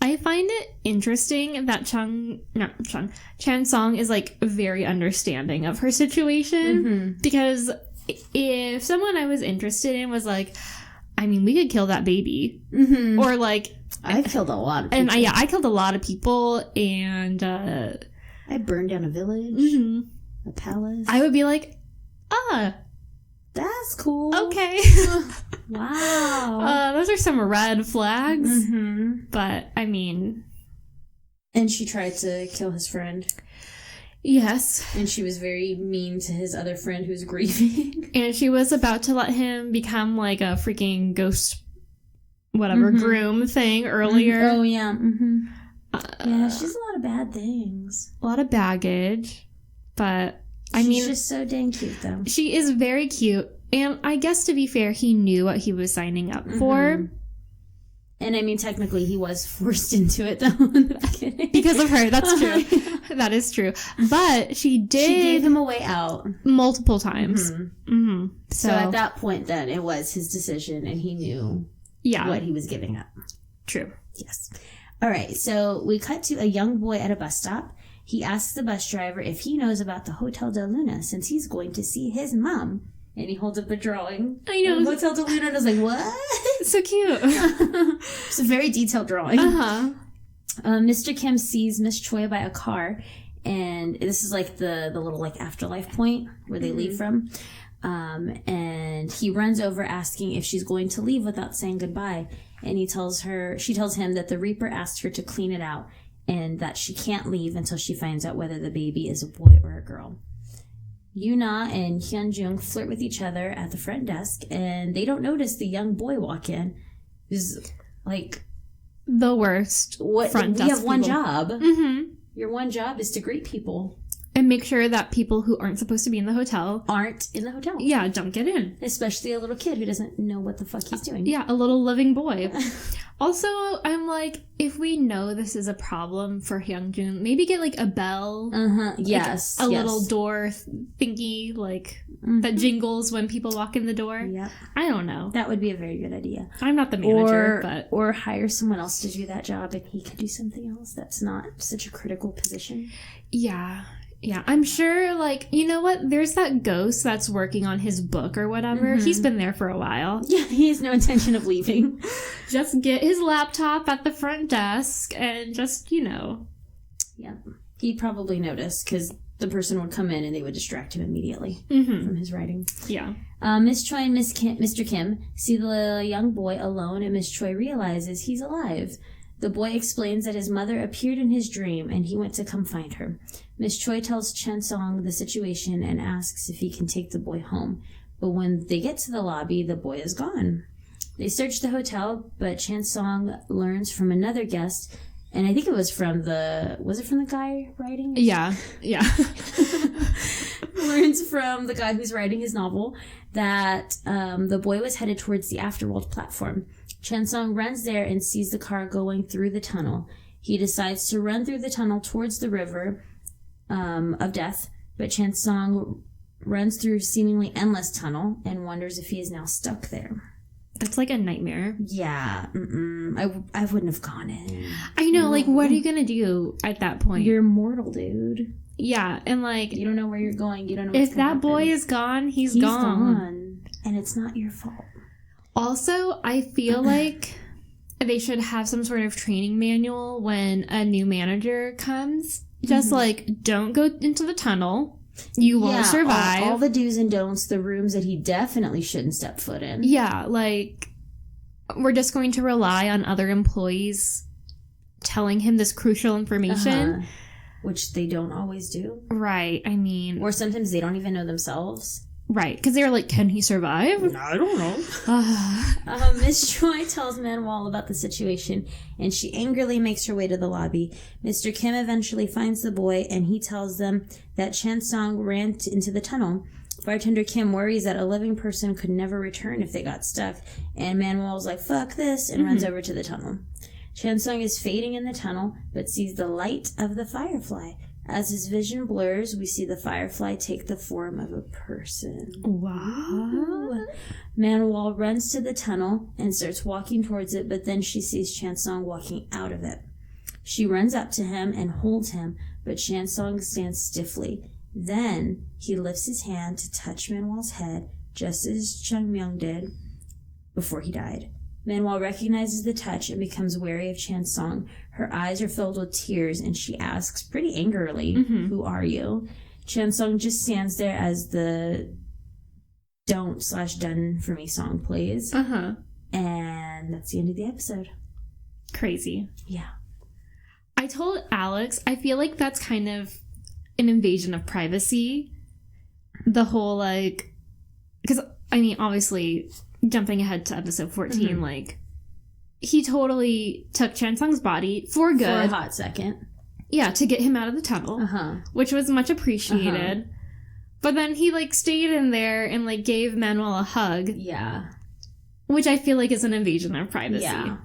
I find it interesting that Chan Song is like very understanding of her situation, because if someone I was interested in was like, I mean, we could kill that baby, or like, I've killed a lot of people. And I killed a lot of people, and I burned down a village, a palace. I would be like, that's cool. Okay. Wow. Those are some red flags. But, I mean... And she tried to kill his friend. Yes. And she was very mean to his other friend who's grieving. And she was about to let him become, like, a freaking ghost... whatever, groom thing earlier. Oh, yeah. Yeah, she's a lot of bad things. A lot of baggage. But... She's just so dang cute, though. She is very cute. And I guess, to be fair, he knew what he was signing up for. And, I mean, technically, he was forced into it, though, in the beginning. Because of her. That's true. That is true. But she did... She gave him a way out. Multiple times. So, at that point, then, it was his decision, and he knew what he was giving up. True. Yes. All right. So, we cut to a young boy at a bus stop. He asks the bus driver if he knows about the Hotel de Luna since he's going to see his mom. And he holds up a drawing. I know. Hotel de Luna. And I was like, what? It's so cute. It's a very detailed drawing. Mr. Kim sees Miss Choi by a car. And this is like the little like afterlife point where they leave from. And he runs over asking if she's going to leave without saying goodbye. And she tells him that the Reaper asked her to clean it out. And that she can't leave until she finds out whether the baby is a boy or a girl. Yuna and Hyunjung flirt with each other at the front desk, and they don't notice the young boy walk in. Who's like the worst. Front desk. You have one job. Your one job is to greet people. And make sure that people who aren't supposed to be in the hotel aren't in the hotel. Yeah, don't get in. Especially a little kid who doesn't know what the fuck he's doing. Yeah, a little living boy. Also, I'm like, if we know this is a problem for Hyunjun, maybe get like a bell. Yes. Like a little door thingy, like that jingles when people walk in the door. Yeah. I don't know. That would be a very good idea. I'm not the manager, or hire someone else to do that job and he could do something else that's not such a critical position. Yeah. Yeah, I'm sure, like, you know what? There's that ghost that's working on his book or whatever. He's been there for a while. Yeah, he has no intention of leaving. Just get his laptop at the front desk and just, you know. Yeah. He'd probably notice because the person would come in and they would distract him immediately from his writing. Yeah. Miss Choi and Mr. Kim see the young boy alone, and Miss Choi realizes he's alive. The boy explains that his mother appeared in his dream and he went to come find her. Miss Choi tells Chen Song the situation and asks if he can take the boy home. But when they get to the lobby, the boy is gone. They search the hotel, but Chen Song learns from another guest, and I think it was from the guy writing? Yeah. Learns from the guy who's writing his novel that the boy was headed towards the Afterworld platform. Chen Song runs there and sees the car going through the tunnel. He decides to run through the tunnel towards the river of death, but Chen Song runs through seemingly endless tunnel and wonders if he is now stuck there. That's like a nightmare. Yeah. I wouldn't have gone in. I know, like, what are you gonna do at that point? You're mortal, dude. Yeah, and like... You don't know where you're going. You don't know what's if that happen. boy is gone, he's gone. And it's not your fault. Also, I feel like they should have some sort of training manual when a new manager comes. Just like, don't go into the tunnel. You won't survive. All the do's and don'ts, the rooms that he definitely shouldn't step foot in. Yeah, like, we're just going to rely on other employees telling him this crucial information. Which they don't always do. Right, I mean... Or sometimes they don't even know themselves. Right, because they were like, can he survive? I don't know. Miss Choi tells Manuel about the situation, and she angrily makes her way to the lobby. Mr. Kim eventually finds the boy, and he tells them that Chansung ran into the tunnel. Bartender Kim worries that a living person could never return if they got stuck, and Manuel's like, fuck this, and runs over to the tunnel. Chansung is fading in the tunnel, but sees the light of the firefly. As his vision blurs, we see the firefly take the form of a person. Wow. Manuel runs to the tunnel and starts walking towards it, but then she sees Chansung walking out of it. She runs up to him and holds him, but Chansung stands stiffly. Then he lifts his hand to touch Manuel's head, just as Chung Myung did before he died. Manuel recognizes the touch and becomes wary of Chansung. Her eyes are filled with tears, and she asks pretty angrily, who are you? Chansung just stands there as the Don't/Done For Me song plays. And that's the end of the episode. Crazy. Yeah. I told Alex, I feel like that's kind of an invasion of privacy. The whole, like... Because, I mean, obviously... Jumping ahead to episode 14, like, he totally took Chansung's body for good. For a hot second. Yeah, to get him out of the tunnel, which was much appreciated. But then he, like, stayed in there and, like, gave Manuel a hug. Yeah. Which I feel like is an invasion of privacy. Yeah.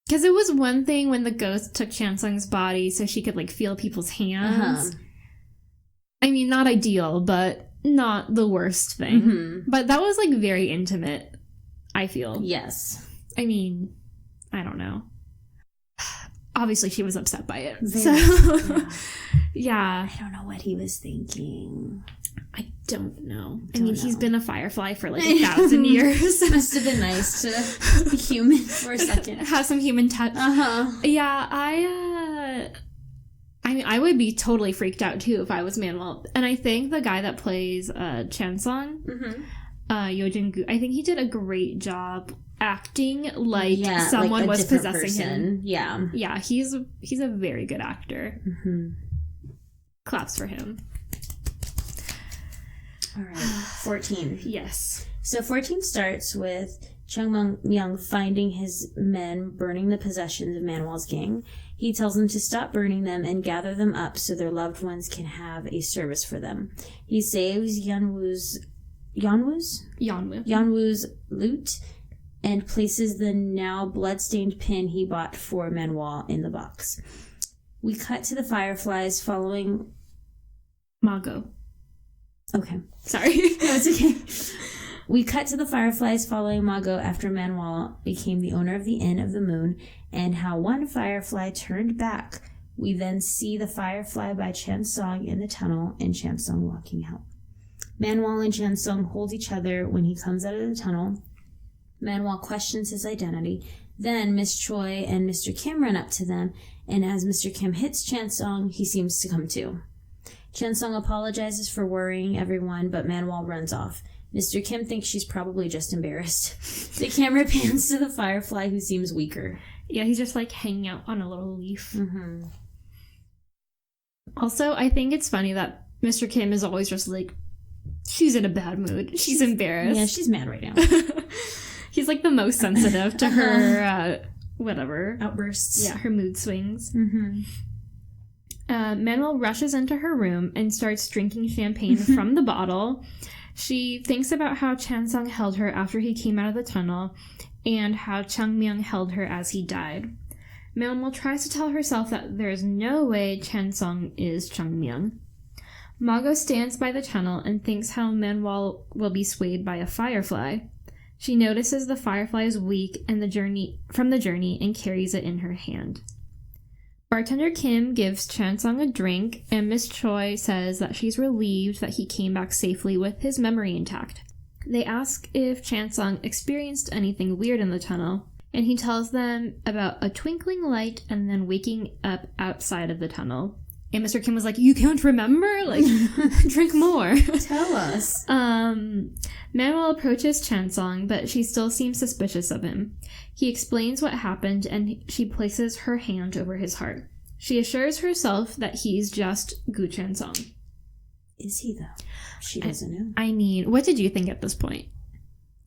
Because it was one thing when the ghost took Chansung's body so she could, like, feel people's hands. I mean, not ideal, but... not the worst thing. But that was, like, very intimate, I feel. Yes. I mean, I don't know. Obviously, she was upset by it. Yeah. I don't know what he was thinking. I don't know. I mean, he's been a firefly for, like, 1,000 years. Must have been nice to be human for a second. Have some human touch. Yeah, I mean, I would be totally freaked out, too, if I was Manuel. And I think the guy that plays Chansung, Yo Jin-gu, I think he did a great job acting like someone was possessing him. Yeah. Yeah, he's a very good actor. Claps for him. All right, 14. Yes. So 14 starts with Chung Myung finding his men burning the possessions of Manuel's gang. He tells them to stop burning them and gather them up so their loved ones can have a service for them. He saves Yanwoo's loot and places the now blood-stained pin he bought for Manuel in the box. We cut to the fireflies following... Mago. Okay. Sorry. No, it's okay. We cut to the fireflies following Mago after Manuel became the owner of the Inn of the Moon, and how one firefly turned back. We then see the firefly by Chansung in the tunnel and Chansung walking out. Manuel and Chansung hold each other when he comes out of the tunnel. Manuel questions his identity. Then Miss Choi and Mr. Kim run up to them, and as Mr. Kim hits Chansung, he seems to come to. Chansung apologizes for worrying everyone, but Manuel runs off. Mr. Kim thinks she's probably just embarrassed. The camera pans to the firefly, who seems weaker. Yeah, he's just, like, hanging out on a little leaf. Also, I think it's funny that Mr. Kim is always just, like, she's in a bad mood. She's embarrassed. Yeah, she's mad right now. He's, like, the most sensitive to her, whatever. Outbursts. Yeah, her mood swings. Manuel rushes into her room and starts drinking champagne from the bottle. She thinks about how Chansung held her after he came out of the tunnel and how Chung Myung held her as he died. Manuel tries to tell herself that there is no way Chansung is Chung Myung. Mago stands by the tunnel and thinks how Manuel will be swayed by a firefly. She notices the firefly is weak and the journey and carries it in her hand. Bartender Kim gives Chansung a drink, and Miss Choi says that she's relieved that he came back safely with his memory intact. They ask if Chansung experienced anything weird in the tunnel, and he tells them about a twinkling light and then waking up outside of the tunnel. And Mr. Kim was like, "You can't remember? Like, drink more." Tell us. Manuel approaches Chansung, but she still seems suspicious of him. He explains what happened, and she places her hand over his heart. She assures herself that he's just Gu Chansung. Is he, though? She doesn't know. I mean, what did you think at this point?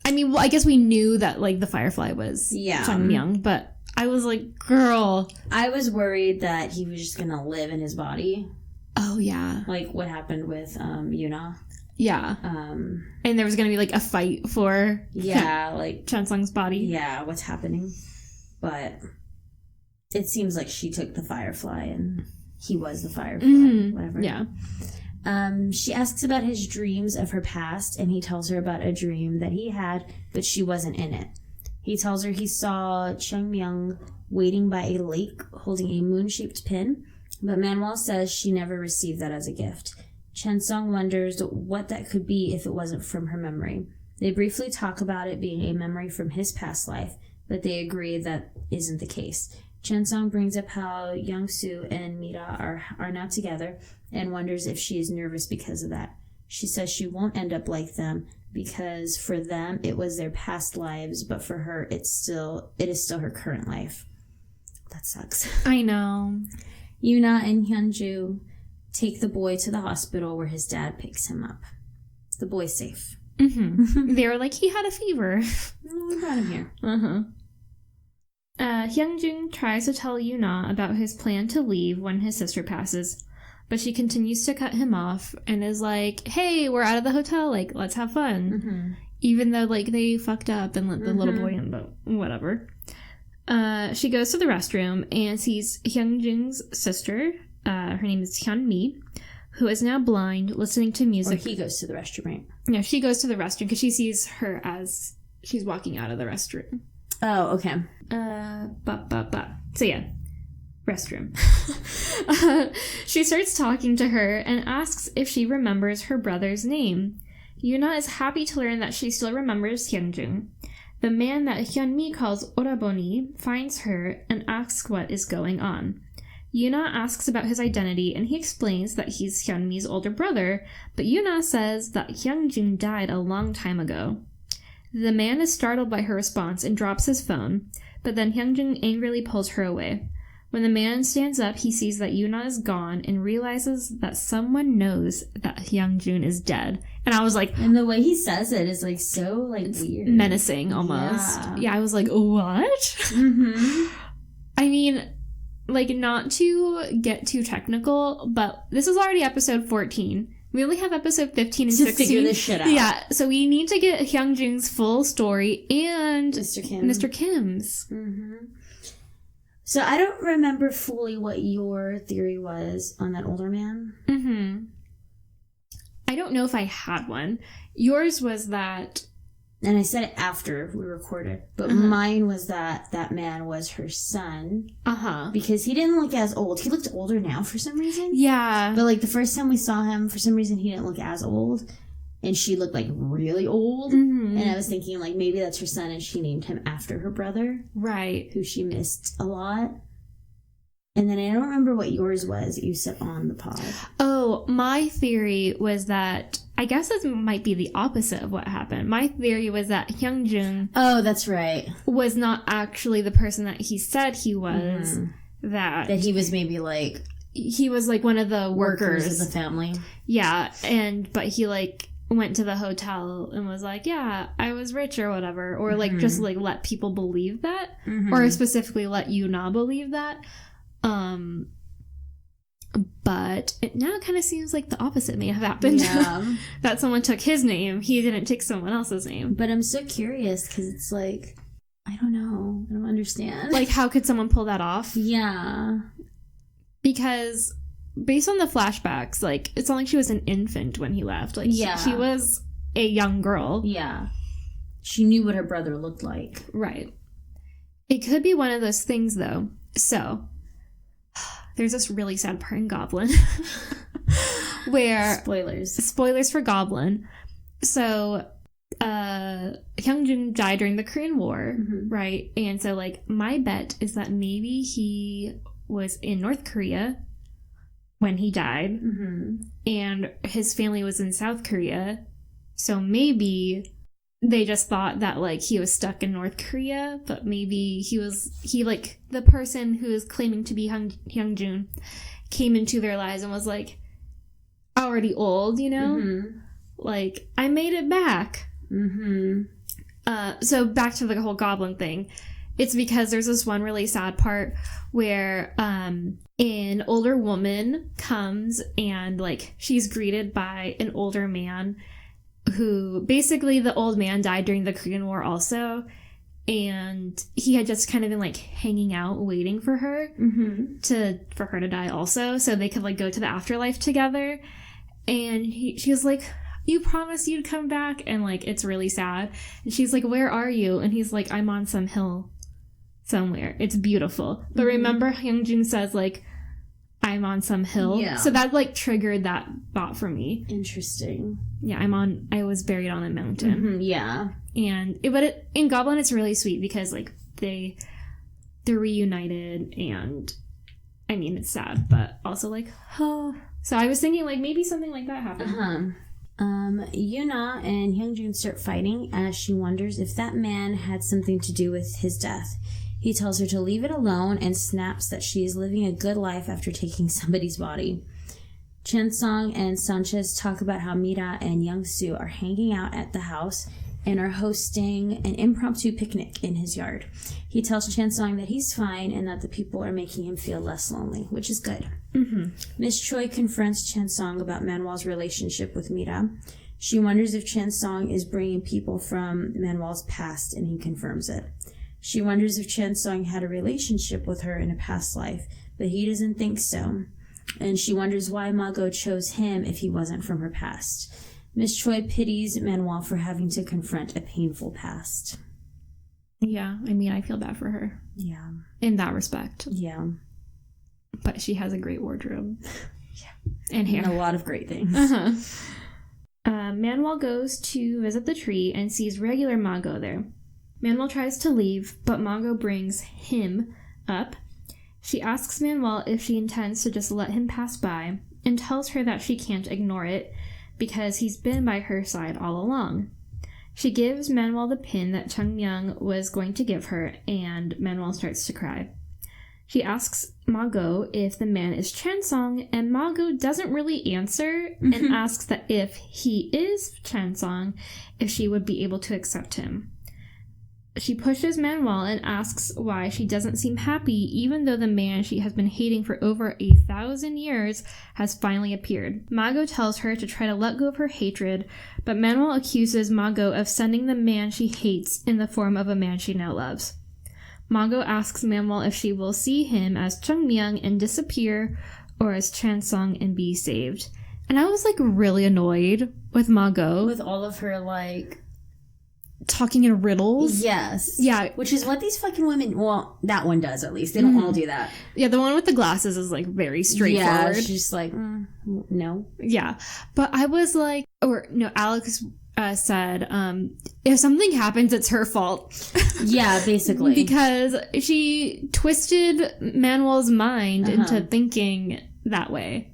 I mean, well, I guess we knew that, like, the Firefly was Chung Myung, but I was like, girl. I was worried that he was just gonna live in his body. Oh, yeah. Like what happened with Yuna. Yeah. And there was gonna be, like, a fight for like Chansung's body. Yeah, what's happening. But it seems like she took the Firefly and he was the Firefly, whatever. Yeah. She asks about his dreams of her past, and he tells her about a dream that he had, but she wasn't in it. He tells her he saw Chung Myung waiting by a lake holding a moon-shaped pin, but Manuel says she never received that as a gift. Chansung wonders what that could be if it wasn't from her memory. They briefly talk about it being a memory from his past life, but they agree that isn't the case. Chansung brings up how Young-soo and Mira are now together and wonders if she is nervous because of that. She says she won't end up like them because for them it was their past lives, but for her it is still her current life. That sucks. I know. Yuna and Hyunju take the boy to the hospital where his dad picks him up. The boy's safe. They were like, he had a fever. We brought him here. Hyunjung tries to tell Yuna about his plan to leave when his sister passes, but she continues to cut him off and is like, hey, we're out of the hotel, like, let's have fun. Even though, like, they fucked up and let the little boy in, but whatever. She goes to the restroom and sees Hyunjung's sister, her name is Hyunmi, who is now blind, listening to music. Or he goes to the restroom, right? No, she goes to the restroom because she sees her as she's walking out of the restroom. Oh, okay. So yeah, restroom. She starts talking to her and asks if she remembers her brother's name. Yuna is happy to learn that she still remembers Hyunjung. The man that Hyunmi calls Oraboni finds her and asks what is going on. Yuna asks about his identity and he explains that he's Hyunmi's older brother, but Yuna says that Hyunjung died a long time ago. The man is startled by her response and drops his phone, but then Hyunjung angrily pulls her away. When the man stands up, he sees that Yuna is gone and realizes that someone knows that Hyunjung is dead. And I was like... And the way he says it is, like, so, like, weird. Menacing, almost. Yeah, I was like, what? I mean, like, not to get too technical, but this is already episode 14. We only have episode 15 and 16. To figure this shit out. Yeah, so we need to get Hyunjung's full story and Mr. Kim's. So I don't remember fully what your theory was on that older man. I don't know if I had one. Yours was that... And I said it after we recorded. But mine was that that man was her son. Because he didn't look as old. He looked older now for some reason. Yeah. But, like, the first time we saw him, for some reason, he didn't look as old. And she looked, like, really old. And I was thinking, like, maybe that's her son and she named him after her brother. Right. Who she missed a lot. And then I don't remember what yours was that you said on the pod. Oh, my theory was that... I guess this might be the opposite of what happened. My theory was that Hyunjung... Oh, that's right. ...was not actually the person that he said he was. That he was maybe, like... He was, like, one of the workers of the family. Yeah, but he, like... went to the hotel and was like, yeah, I was rich or whatever, or like just like let people believe that, or specifically let Yuna believe that. But it now kind of seems like the opposite may have happened. Yeah. That someone took his name, he didn't take someone else's name. But I'm so curious because it's like, I don't know, I don't understand. Like, how could someone pull that off? Yeah, because based on the flashbacks, like, it's not like she was an infant when he left. Like, she was a young girl. Yeah. She knew what her brother looked like. Right. It could be one of those things, though. So, there's this really sad part in Goblin where... Spoilers for Goblin. So, Hyunjung died during the Korean War, right? And so, like, my bet is that maybe he was in North Korea when he died, and his family was in South Korea, so maybe they just thought that, like, he was stuck in North Korea, but maybe like, the person who is claiming to be Hyunjung came into their lives and was like, already old, you know? Like, I made it back. So back to the whole goblin thing. It's because there's this one really sad part where an older woman comes and, like, she's greeted by an older man who, basically, the old man died during the Korean War also, and he had just kind of been, like, hanging out waiting for her for her to die also, so they could, like, go to the afterlife together. And she was like, you promised you'd come back, and, like, it's really sad. And she's like, where are you? And he's like, I'm on some hill somewhere. It's beautiful. But remember, Hyungjin says, like, I'm on some hill. Yeah. So that, like, triggered that thought for me. Interesting. Yeah, I was buried on a mountain. Yeah. And, in Goblin, it's really sweet because, like, they're reunited, and, I mean, it's sad, but also, like, oh. So I was thinking, like, maybe something like that happened. Yuna and Hyungjin start fighting as she wonders if that man had something to do with his death. He tells her to leave it alone and snaps that she is living a good life after taking somebody's body. Chansung and Sanchez talk about how Mira and Youngsu are hanging out at the house and are hosting an impromptu picnic in his yard. He tells Chansung that he's fine and that the people are making him feel less lonely, which is good. Miss Choi confronts Chansung about Manuel's relationship with Mira. She wonders if Chansung is bringing people from Manuel's past, and he confirms it. She wonders if Chansung had a relationship with her in a past life, but he doesn't think so. And she wonders why Mago chose him if he wasn't from her past. Miss Choi pities Manuel for having to confront a painful past. Yeah, I mean, I feel bad for her. Yeah. In that respect. Yeah. But she has a great wardrobe. Yeah. And hair. And a lot of great things. Manuel goes to visit the tree and sees regular Mago there. Manuel tries to leave, but Mago brings him up. She asks Manuel if she intends to just let him pass by, and tells her that she can't ignore it because he's been by her side all along. She gives Manuel the pin that Chung Myung was going to give her, and Manuel starts to cry. She asks Mago if the man is Chansung, and Mago doesn't really answer, and asks that if he is Chansung, if she would be able to accept him. She pushes Manuel and asks why she doesn't seem happy, even though the man she has been hating for over 1,000 years has finally appeared. Mago tells her to try to let go of her hatred, but Manuel accuses Mago of sending the man she hates in the form of a man she now loves. Mago asks Manuel if she will see him as Chung Myung and disappear, or as Chansung and be saved. And I was, like, really annoyed with Mago. With all of her, like... talking in riddles. Yes. Yeah. Which is what these fucking women... Well, that one does, at least. They don't all do that. Yeah, the one with the glasses is, like, very straightforward. Yeah, she's just like, no. Yeah. But I was like... Or, no, Alex said, if something happens, it's her fault. Yeah, basically. Because she twisted Manuel's mind into thinking that way.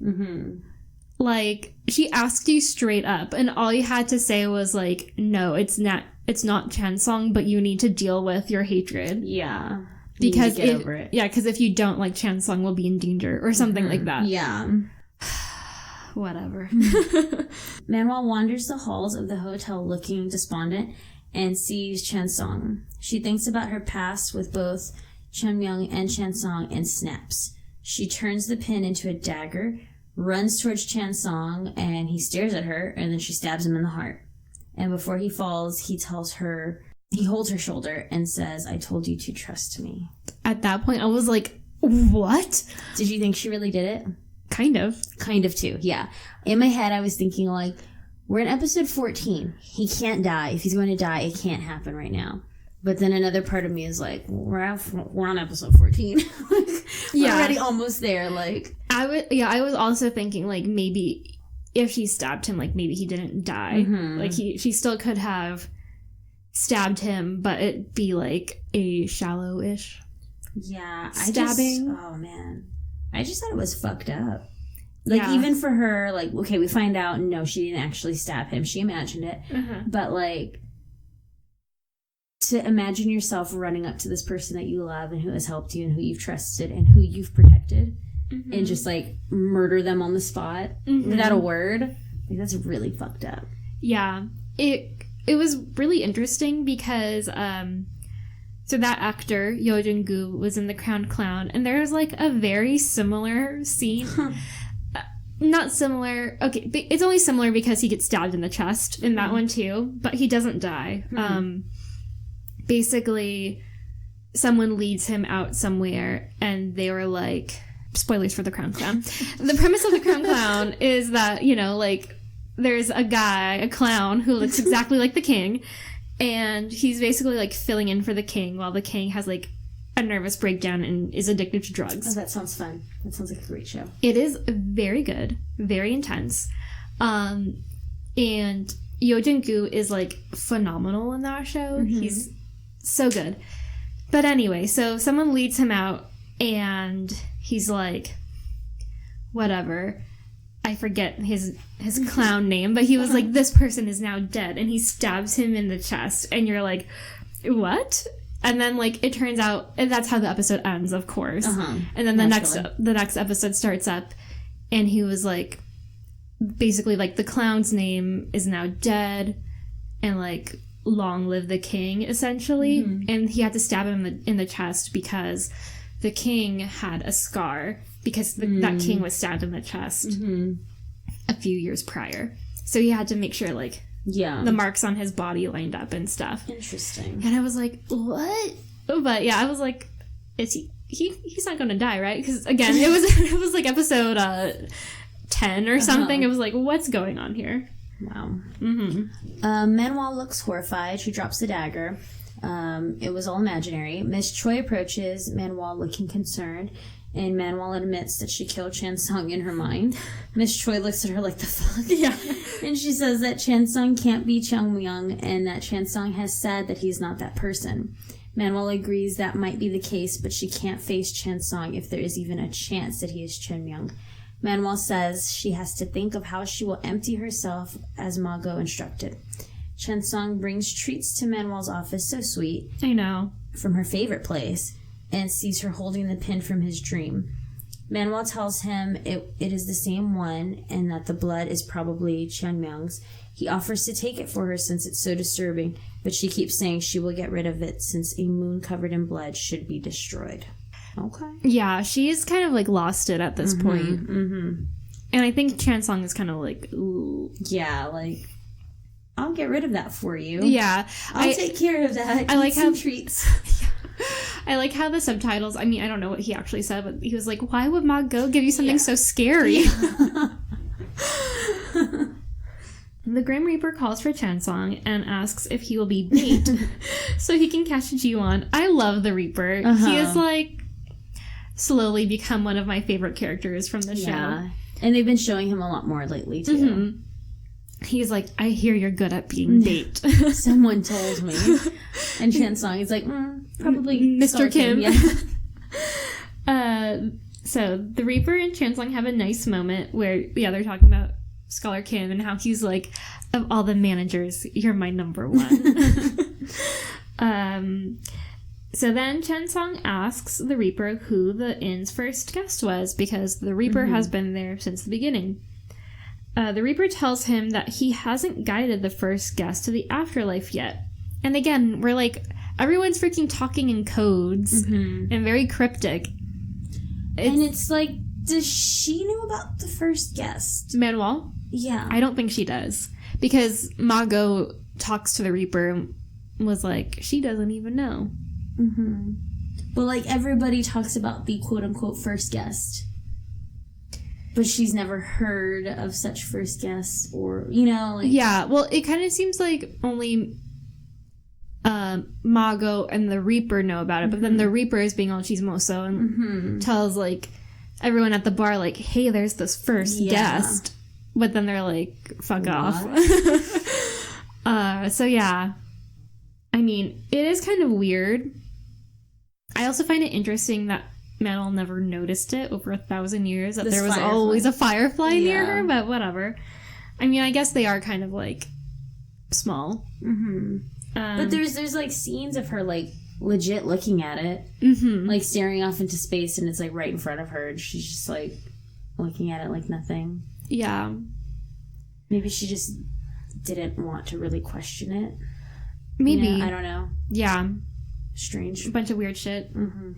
Like, she asked you straight up, and all you had to say was, like, no, it's not Chansung, but you need to deal with your hatred. Yeah. Because get over it. Yeah, because if you don't, like, Chansung will be in danger, or something like that. Yeah. Whatever. Manuel wanders the halls of the hotel looking despondent and sees Chansung. She thinks about her past with both Chung Myung and Chansung and snaps. She turns the pin into a dagger, runs towards Chansung, and he stares at her, and then she stabs him in the heart. And before he falls, he holds her shoulder and says, I told you to trust me. At that point, I was like, what? Did you think she really did it? Kind of. Kind of, too, yeah. In my head, I was thinking, like, we're in episode 14. He can't die. If he's going to die, it can't happen right now. But then another part of me is like, we're on episode 14. We're already almost there, like... I was also thinking, like, maybe if she stabbed him, like, maybe he didn't die. Like, she still could have stabbed him, but it'd be, like, a shallow-ish stabbing. Oh, man. I just thought it was fucked up. Like, even for her, like, okay, we find out, no, she didn't actually stab him. She imagined it. But, like, to imagine yourself running up to this person that you love and who has helped you and who you've trusted and who you've protected and just like murder them on the spot without a word. Like, that's really fucked up. Yeah. It was really interesting because so that actor Yo Jin-gu was in The Crowned Clown, and there was like a very similar scene. Not similar. Okay, it's only similar because he gets stabbed in the chest in that one too, but he doesn't die. Basically, someone leads him out somewhere, and they were like, spoilers for The Crowned Clown. The premise of The Crowned Clown is that, you know, like, there's a clown who looks exactly like the king, and he's basically like filling in for the king while the king has like a nervous breakdown and is addicted to drugs. Oh, that sounds fun. That sounds like a great show. It is very good, very intense. And Yo Jin-gu is like phenomenal in that show. He's so good. But anyway, so someone leads him out, and he's like, whatever. I forget his clown name, but he was like, this person is now dead, and he stabs him in the chest, and you're like, what? And then like it turns out, and that's how the episode ends, of course. And then the next episode starts up, and he was like, basically like the clown's name is now dead, and like long live the king, essentially. And he had to stab him in the chest because the king had a scar because that king was stabbed in the chest a few years prior. So he had to make sure, like, the marks on his body lined up and stuff. Interesting. And I was like, what? But yeah, I was like, is he's not going to die, right? Because again, it was like episode 10 or something. It was like, what's going on here? Wow. Manuel looks horrified. She drops the dagger. It was all imaginary. Miss Choi approaches Manuel looking concerned, and Manuel admits that she killed Chan Sung in her mind. Miss Choi looks at her like, the fuck? Yeah. And she says that Chan Sung can't be Chung Myung, and that Chan Sung has said that he's not that person. Manuel agrees that might be the case, but she can't face Chan Sung if there is even a chance that he is Chun Myung. Manuel says she has to think of how she will empty herself as Mago instructed. Chen Sung brings treats to Manuel's office, so sweet. I know. From her favorite place, and sees her holding the pin from his dream. Manuel tells him it is the same one, and that the blood is probably Chun Myung's. He offers to take it for her since it's so disturbing, but she keeps saying she will get rid of it since a moon covered in blood should be destroyed. Okay. Yeah, she's kind of like lost it at this point. And I think Chan Sung is kind of like, ooh. Yeah, like, I'll get rid of that for you. Yeah. I'll take care of that. I like some treats. I like how the subtitles, I mean, I don't know what he actually said, but he was like, why would Ma Go give you something so scary? The Grim Reaper calls for Chan Sung and asks if he will be bait so he can catch Ji-won. I love the Reaper. He is like slowly become one of my favorite characters from the show. And they've been showing him a lot more lately too. He's like, I hear you're good at being bait. Someone told me. And Chan Sung is like, probably Mr. Kim. Yeah. So the Reaper and Chan Sung have a nice moment where, they're talking about Scholar Kim and how he's like, of all the managers, you're my number one. So then Chen Sung asks the Reaper who the inn's first guest was, because the Reaper has been there since the beginning. The Reaper tells him that he hasn't guided the first guest to the afterlife yet. And again, we're like, everyone's freaking talking in codes and very cryptic. And it's like, does she know about the first guest? Manuel? Yeah. I don't think she does. Because Mago talks to the Reaper and was like, she doesn't even know. But like, everybody talks about the quote-unquote first guest. But she's never heard of such first guests, or, like... Yeah, well, it kind of seems like only Mago and the Reaper know about it, but then the Reaper is being all chismoso and tells, like, everyone at the bar, like, hey, there's this first guest. But then they're like, fuck off. So, yeah. I mean, it is kind of weird. I also find it interesting that Manuel never noticed it over 1,000 years, that there was always a firefly near her, but whatever. I mean, I guess they are kind of, like, small. But there's like, scenes of her, like, legit looking at it. Mm-hmm. Like, staring off into space, and it's, like, right in front of her. And she's just, like, looking at it like nothing. Yeah. Maybe she just didn't want to really question it. Maybe. You know, I don't know. Yeah. Strange. A bunch of weird shit. Mm-hmm.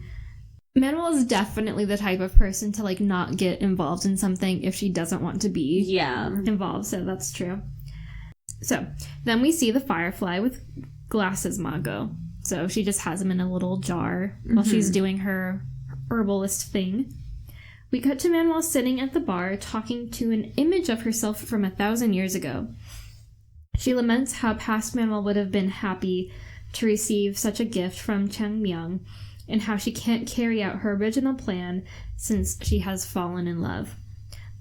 Manuel is definitely the type of person to, like, not get involved in something if she doesn't want to be involved, so that's true. So, then we see the Firefly with glasses Mago. So, she just has him in a little jar while she's doing her herbalist thing. We cut to Manuel sitting at the bar talking to an image of herself from 1,000 years ago. She laments how past Manuel would have been happy to receive such a gift from Cheng Myung, and how she can't carry out her original plan since she has fallen in love.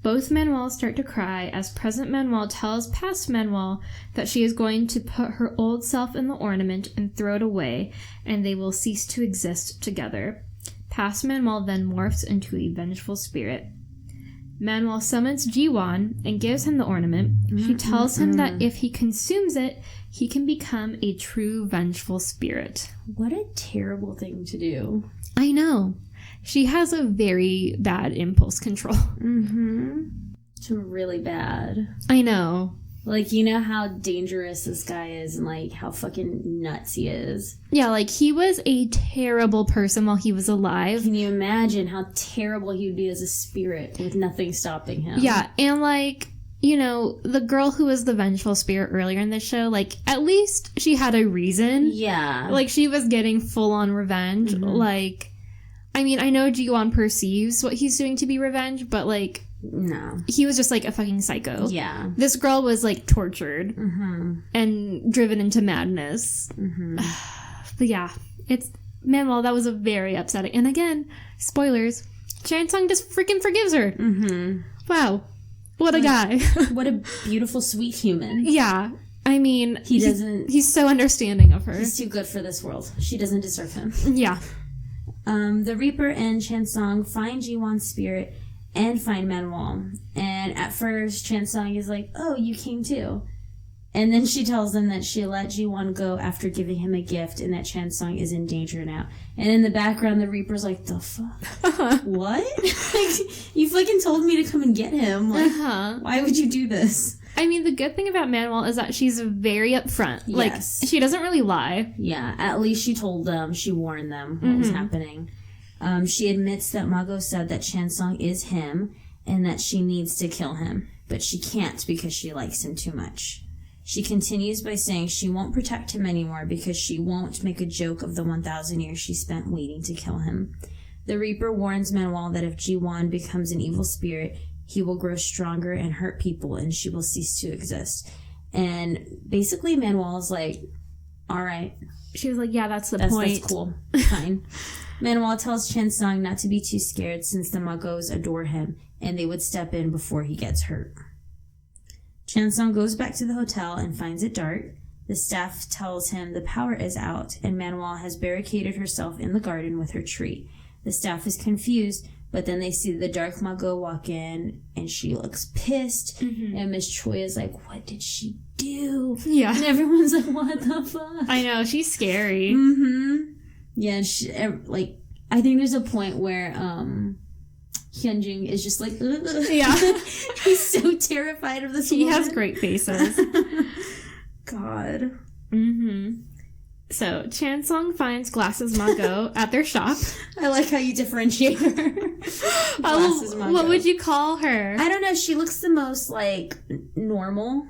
Both Manuels start to cry as present Manuel tells past Manuel that she is going to put her old self in the ornament and throw it away, and they will cease to exist together. Past Manuel then morphs into a vengeful spirit. Manuel summons Jiwon and gives him the ornament. She tells him that if he consumes it, he can become a true vengeful spirit. What a terrible thing to do. I know. She has a very bad impulse control. Mm-hmm. It's really bad. I know. Like, you know how dangerous this guy is and, like, how fucking nuts he is. Yeah, like, he was a terrible person while he was alive. Can you imagine how terrible he would be as a spirit with nothing stopping him? Yeah, and, like, you know, the girl who was the vengeful spirit earlier in the show, like, at least she had a reason. Yeah. Like, she was getting full-on revenge. Mm-hmm. Like, I mean, I know Jiwon perceives what he's doing to be revenge, but, like, no. He was just, like, a fucking psycho. Yeah. This girl was, like, tortured Mm-hmm. and driven into madness. Mm-hmm. But yeah, it's... Manuel, that was a very upsetting... And again, spoilers, Chansung just freaking forgives her. Mm-hmm. Wow. What a guy. What a beautiful, sweet human. Yeah. I mean... He's so understanding of her. He's too good for this world. She doesn't deserve him. Yeah. The Reaper and Chansung find Jiwon's spirit and find Manuel. And at first, Chansung is like, oh, you came too. And then she tells them that she let Jiwon go after giving him a gift and that Chansung is in danger now. And in the background, the Reaper's like, the fuck? What? Like, you fucking told me to come and get him. Like, why would you do this? I mean, the good thing about Manuel is that she's very upfront. Yes. Like, she doesn't really lie. Yeah, at least she told them, she warned them what was happening. She admits that Mago said that Chansung is him and that she needs to kill him, but she can't because she likes him too much. She continues by saying she won't protect him anymore because she won't make a joke of the 1,000 years she spent waiting to kill him. The Reaper warns Manuel that if Jiwon becomes an evil spirit, he will grow stronger and hurt people and she will cease to exist. And basically Manuel's like, all right. She was like, yeah, that's the point. That's cool. Fine. Manuel tells Chansung not to be too scared since the Magos adore him and they would step in before he gets hurt. Chansung goes back to the hotel and finds it dark. The staff tells him the power is out and Manuel has barricaded herself in the garden with her tree. The staff is confused, but then they see the dark Mago walk in and she looks pissed. And Miss Choi is like, what did she do? Yeah. And everyone's like, what the fuck? I know, she's scary. Yeah, like, I think there's a point where Hyunjin is just like, ugh. Yeah. He's so terrified of this He woman. has great faces. God. So, Chansung finds Glasses Mago at their shop. I like how you differentiate her. Glasses Mago. What would you call her? I don't know. She looks the most, like, normal.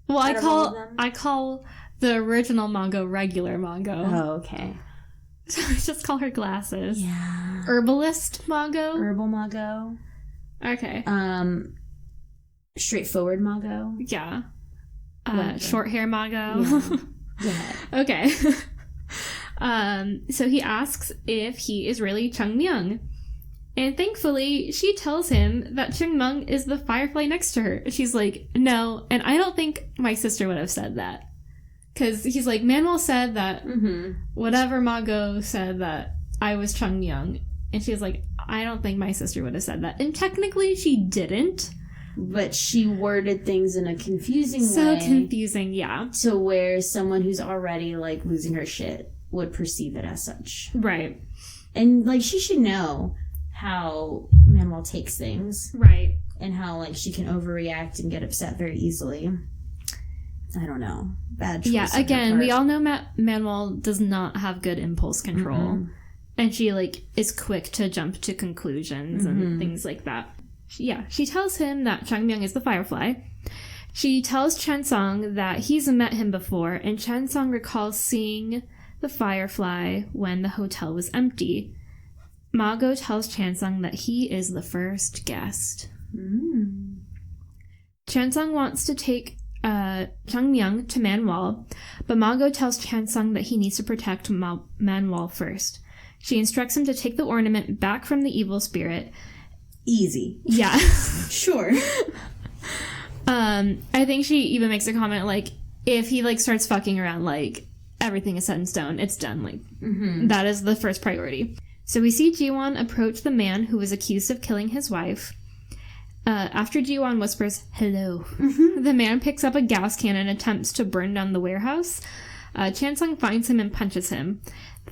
Well, I call the original Mago regular Mago. Oh, okay. So I just call her Glasses. Yeah. Herbalist Mago? Herbal Mago. Okay. Straightforward Mago. Yeah. Short hair Mago. Yeah. Okay. So he asks if he is really Chung Myung. And thankfully, she tells him that Chung Myung is the Firefly next to her. She's like, no, and I don't think my sister would have said that. Because he's like, Manuel said that whatever Mago said that I was Chung Myung. And she's like, I don't think my sister would have said that. And technically, she didn't. But she worded things in a confusing way. So confusing, yeah. To where someone who's already, like, losing her shit would perceive it as such. Right. And, like, she should know how Manuel takes things. Right. And how, like, she can overreact and get upset very easily. I don't know. Bad choice. Yeah, again, we all know Manuel does not have good impulse control. Mm-hmm. And she, like, is quick to jump to conclusions and things like that. Yeah, she tells him that Changmyung is the Firefly. She tells Chansung that he's met him before, and Chansung recalls seeing the Firefly when the hotel was empty. Ma-go tells Chansung that he is the first guest. Chansung wants to take Changmyung to Manuel, but Ma-go tells Chansung that he needs to protect Manuel first. She instructs him to take the ornament back from the evil spirit. Easy. Yeah. Sure. I think she even makes a comment, like, if he, like, starts fucking around, like, everything is set in stone, it's done, like, that is the first priority. So we see Ji-won approach the man who was accused of killing his wife. After Ji-won whispers, hello, the man picks up a gas can and attempts to burn down the warehouse. Chansung finds him and punches him.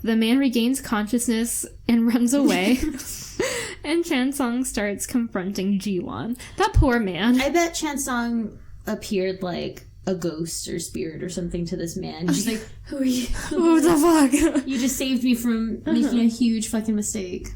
The man regains consciousness and runs away. And Chansung starts confronting Ji-won. That poor man. I bet Chansung appeared like a ghost or spirit or something to this man. She's like, who are you? What the fuck? You just saved me from making a huge fucking mistake.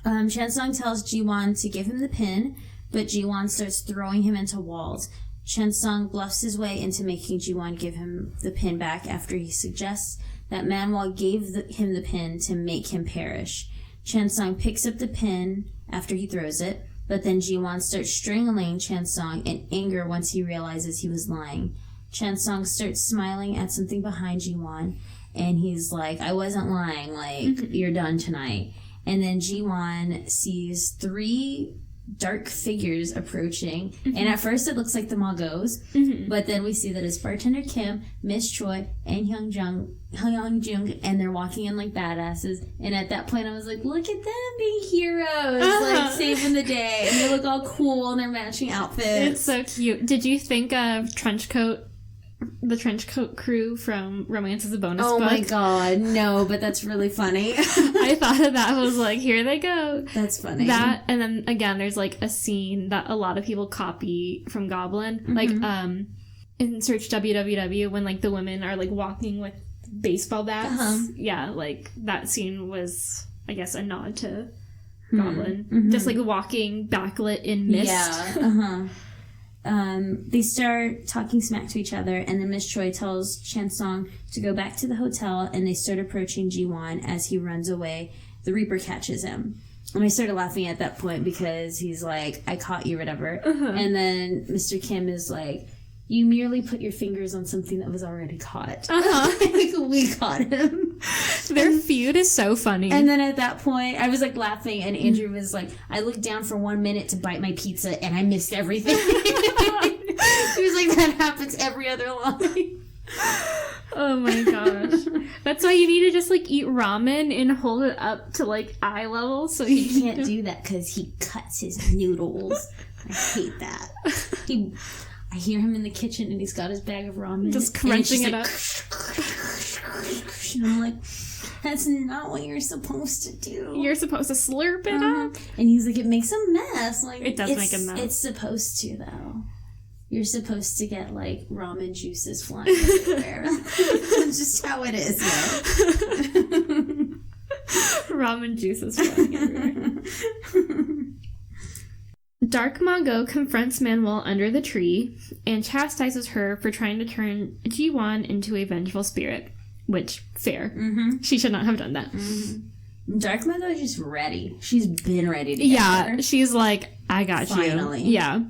Chansung tells Ji-won to give him the pin, but Ji-won starts throwing him into walls. Chansung bluffs his way into making Ji-won give him the pin back after he suggests that Manuel gave him the pin to make him perish. Chansung picks up the pin after he throws it, but then Ji-won starts strangling Chansung in anger once he realizes he was lying. Chansung starts smiling at something behind Ji-won, and he's like, I wasn't lying, like, you're done tonight. And then Ji-won sees 3 dark figures approaching, and at first it looks like the Ma-gos, but then we see that it's bartender Kim, Miss Choi, and Hyung-jung, and they're walking in like badasses. And at that point I was like, look at them being heroes, like saving the day, and they look all cool in their matching outfits. It's so cute. Did you think of the trench coat crew from Romance is a Bonus Book? Oh my god, no, but that's really funny. I thought of that. I was like, here they go. That's funny. That, and then again, there's like a scene that a lot of people copy from Goblin. Like, in Search WWW, when like the women are like walking with baseball bats. Yeah, like that scene was, I guess, a nod to Goblin. Just like walking backlit in mist. Yeah, they start talking smack to each other, and then Miss Choi tells Chansung to go back to the hotel, and they start approaching Ji-won. As he runs away, the Reaper catches him. And I started laughing at that point because he's like, I caught you, whatever. And then Mr. Kim is like, you merely put your fingers on something that was already caught. Like, we caught him. Their feud is so funny. And then at that point, I was like laughing, and Andrew was like, I looked down for 1 minute to bite my pizza, and I missed everything. He was like, that happens every other line. Oh my gosh. That's why you need to just like eat ramen and hold it up to like eye level. So he can't do that because he cuts his noodles. I hate that. I hear him in the kitchen, and he's got his bag of ramen. Just crunching it up. And I'm like, that's not what you're supposed to do. You're supposed to slurp it up. And he's like, it makes a mess. Like, it does make a mess. It's supposed to, though. You're supposed to get, like, ramen juices flying everywhere. That's just how it is, man. Ramen juices flying everywhere. Dark Ma-go confronts Manuel under the tree and chastises her for trying to turn Ji-won into a vengeful spirit. Which, fair. She should not have done that. Dark Ma-go is just ready. She's been ready to get her. She's like, I got Finally. you. Yeah.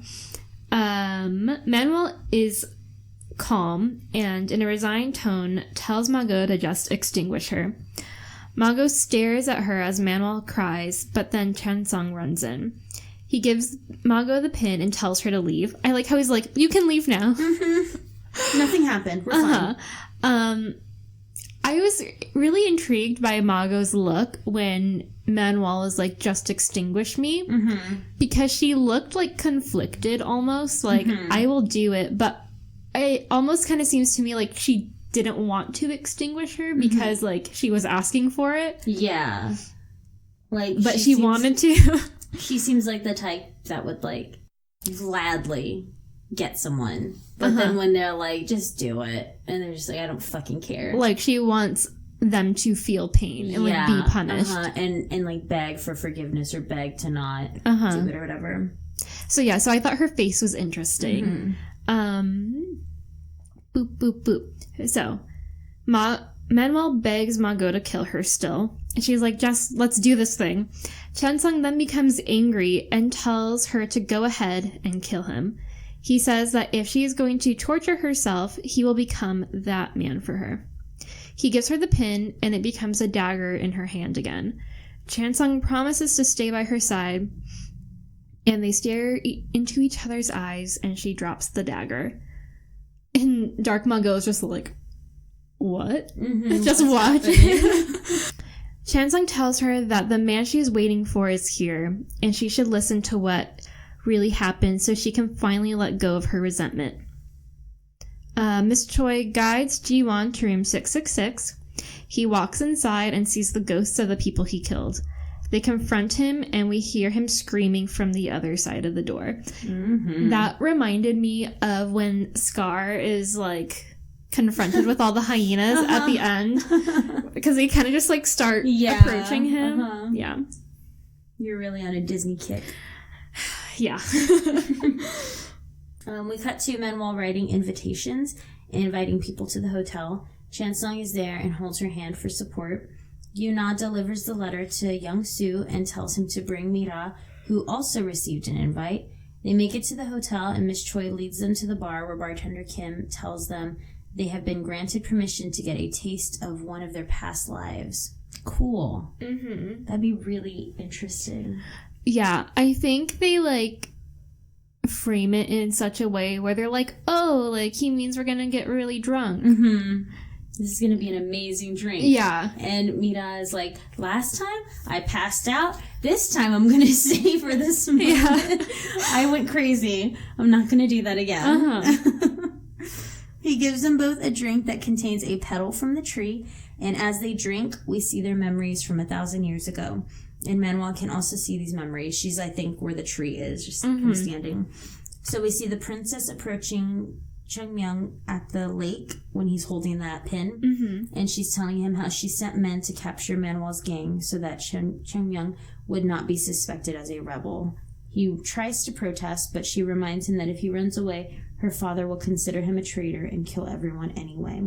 Manuel is calm and, in a resigned tone, tells Ma-go to just extinguish her. Ma-go stares at her as Manuel cries, but then Chansung runs in. He gives Ma-go the pin and tells her to leave. I like how he's like, you can leave now. Nothing happened. We're fine. I was really intrigued by Ma-go's look when Manuel was like, just extinguish me. Because she looked like conflicted almost. Like, I will do it. But it almost kind of seems to me like she didn't want to extinguish her because, like, she was asking for it. Yeah. Like, but she wanted to. She seems like the type that would, like, gladly get someone. But then when they're like, just do it, and they're just like, I don't fucking care. Like, she wants them to feel pain and, like, be punished. And, like, beg for forgiveness or beg to not do it or whatever. So, yeah, so I thought her face was interesting. Boop, boop, boop. So, Manuel begs Margot to kill her still. And she's like, just let's do this thing. Chansung then becomes angry and tells her to go ahead and kill him. He says that if she is going to torture herself, he will become that man for her. He gives her the pin, and it becomes a dagger in her hand again. Chansung promises to stay by her side, and they stare into each other's eyes, and she drops the dagger. And Dark Margot is just like, what? Just watch. Chansung tells her that the man she is waiting for is here, and she should listen to what really happened so she can finally let go of her resentment. Miss Choi guides Ji-won to room 666. He walks inside and sees the ghosts of the people he killed. They confront him, and we hear him screaming from the other side of the door. That reminded me of when Scar is, like, confronted with all the hyenas at the end, because they kind of just, like, start approaching him. Yeah. You're really on a Disney kick. Yeah. We cut to Manuel writing invitations and inviting people to the hotel. Chansung is there and holds her hand for support. Yuna delivers the letter to Young Soo and tells him to bring Mira, who also received an invite. They make it to the hotel, and Miss Choi leads them to the bar where bartender Kim tells them they have been granted permission to get a taste of one of their past lives. Cool. That'd be really interesting. Yeah, I think they, like, frame it in such a way where they're like, oh, like, he means we're gonna get really drunk. This is gonna be an amazing drink. Yeah. And Mira is like, last time I passed out. This time I'm gonna stay for this moment. Yeah. I went crazy. I'm not gonna do that again. He gives them both a drink that contains a petal from the tree, and as they drink, we see their memories from 1,000 years ago. And Manuel can also see these memories. She's, I think, where the tree is, just standing. So we see the princess approaching Chung Myung at the lake when he's holding that pin. And she's telling him how she sent men to capture Manuel's gang so that Chung Myung would not be suspected as a rebel. He tries to protest, but she reminds him that if he runs away, her father will consider him a traitor and kill everyone anyway.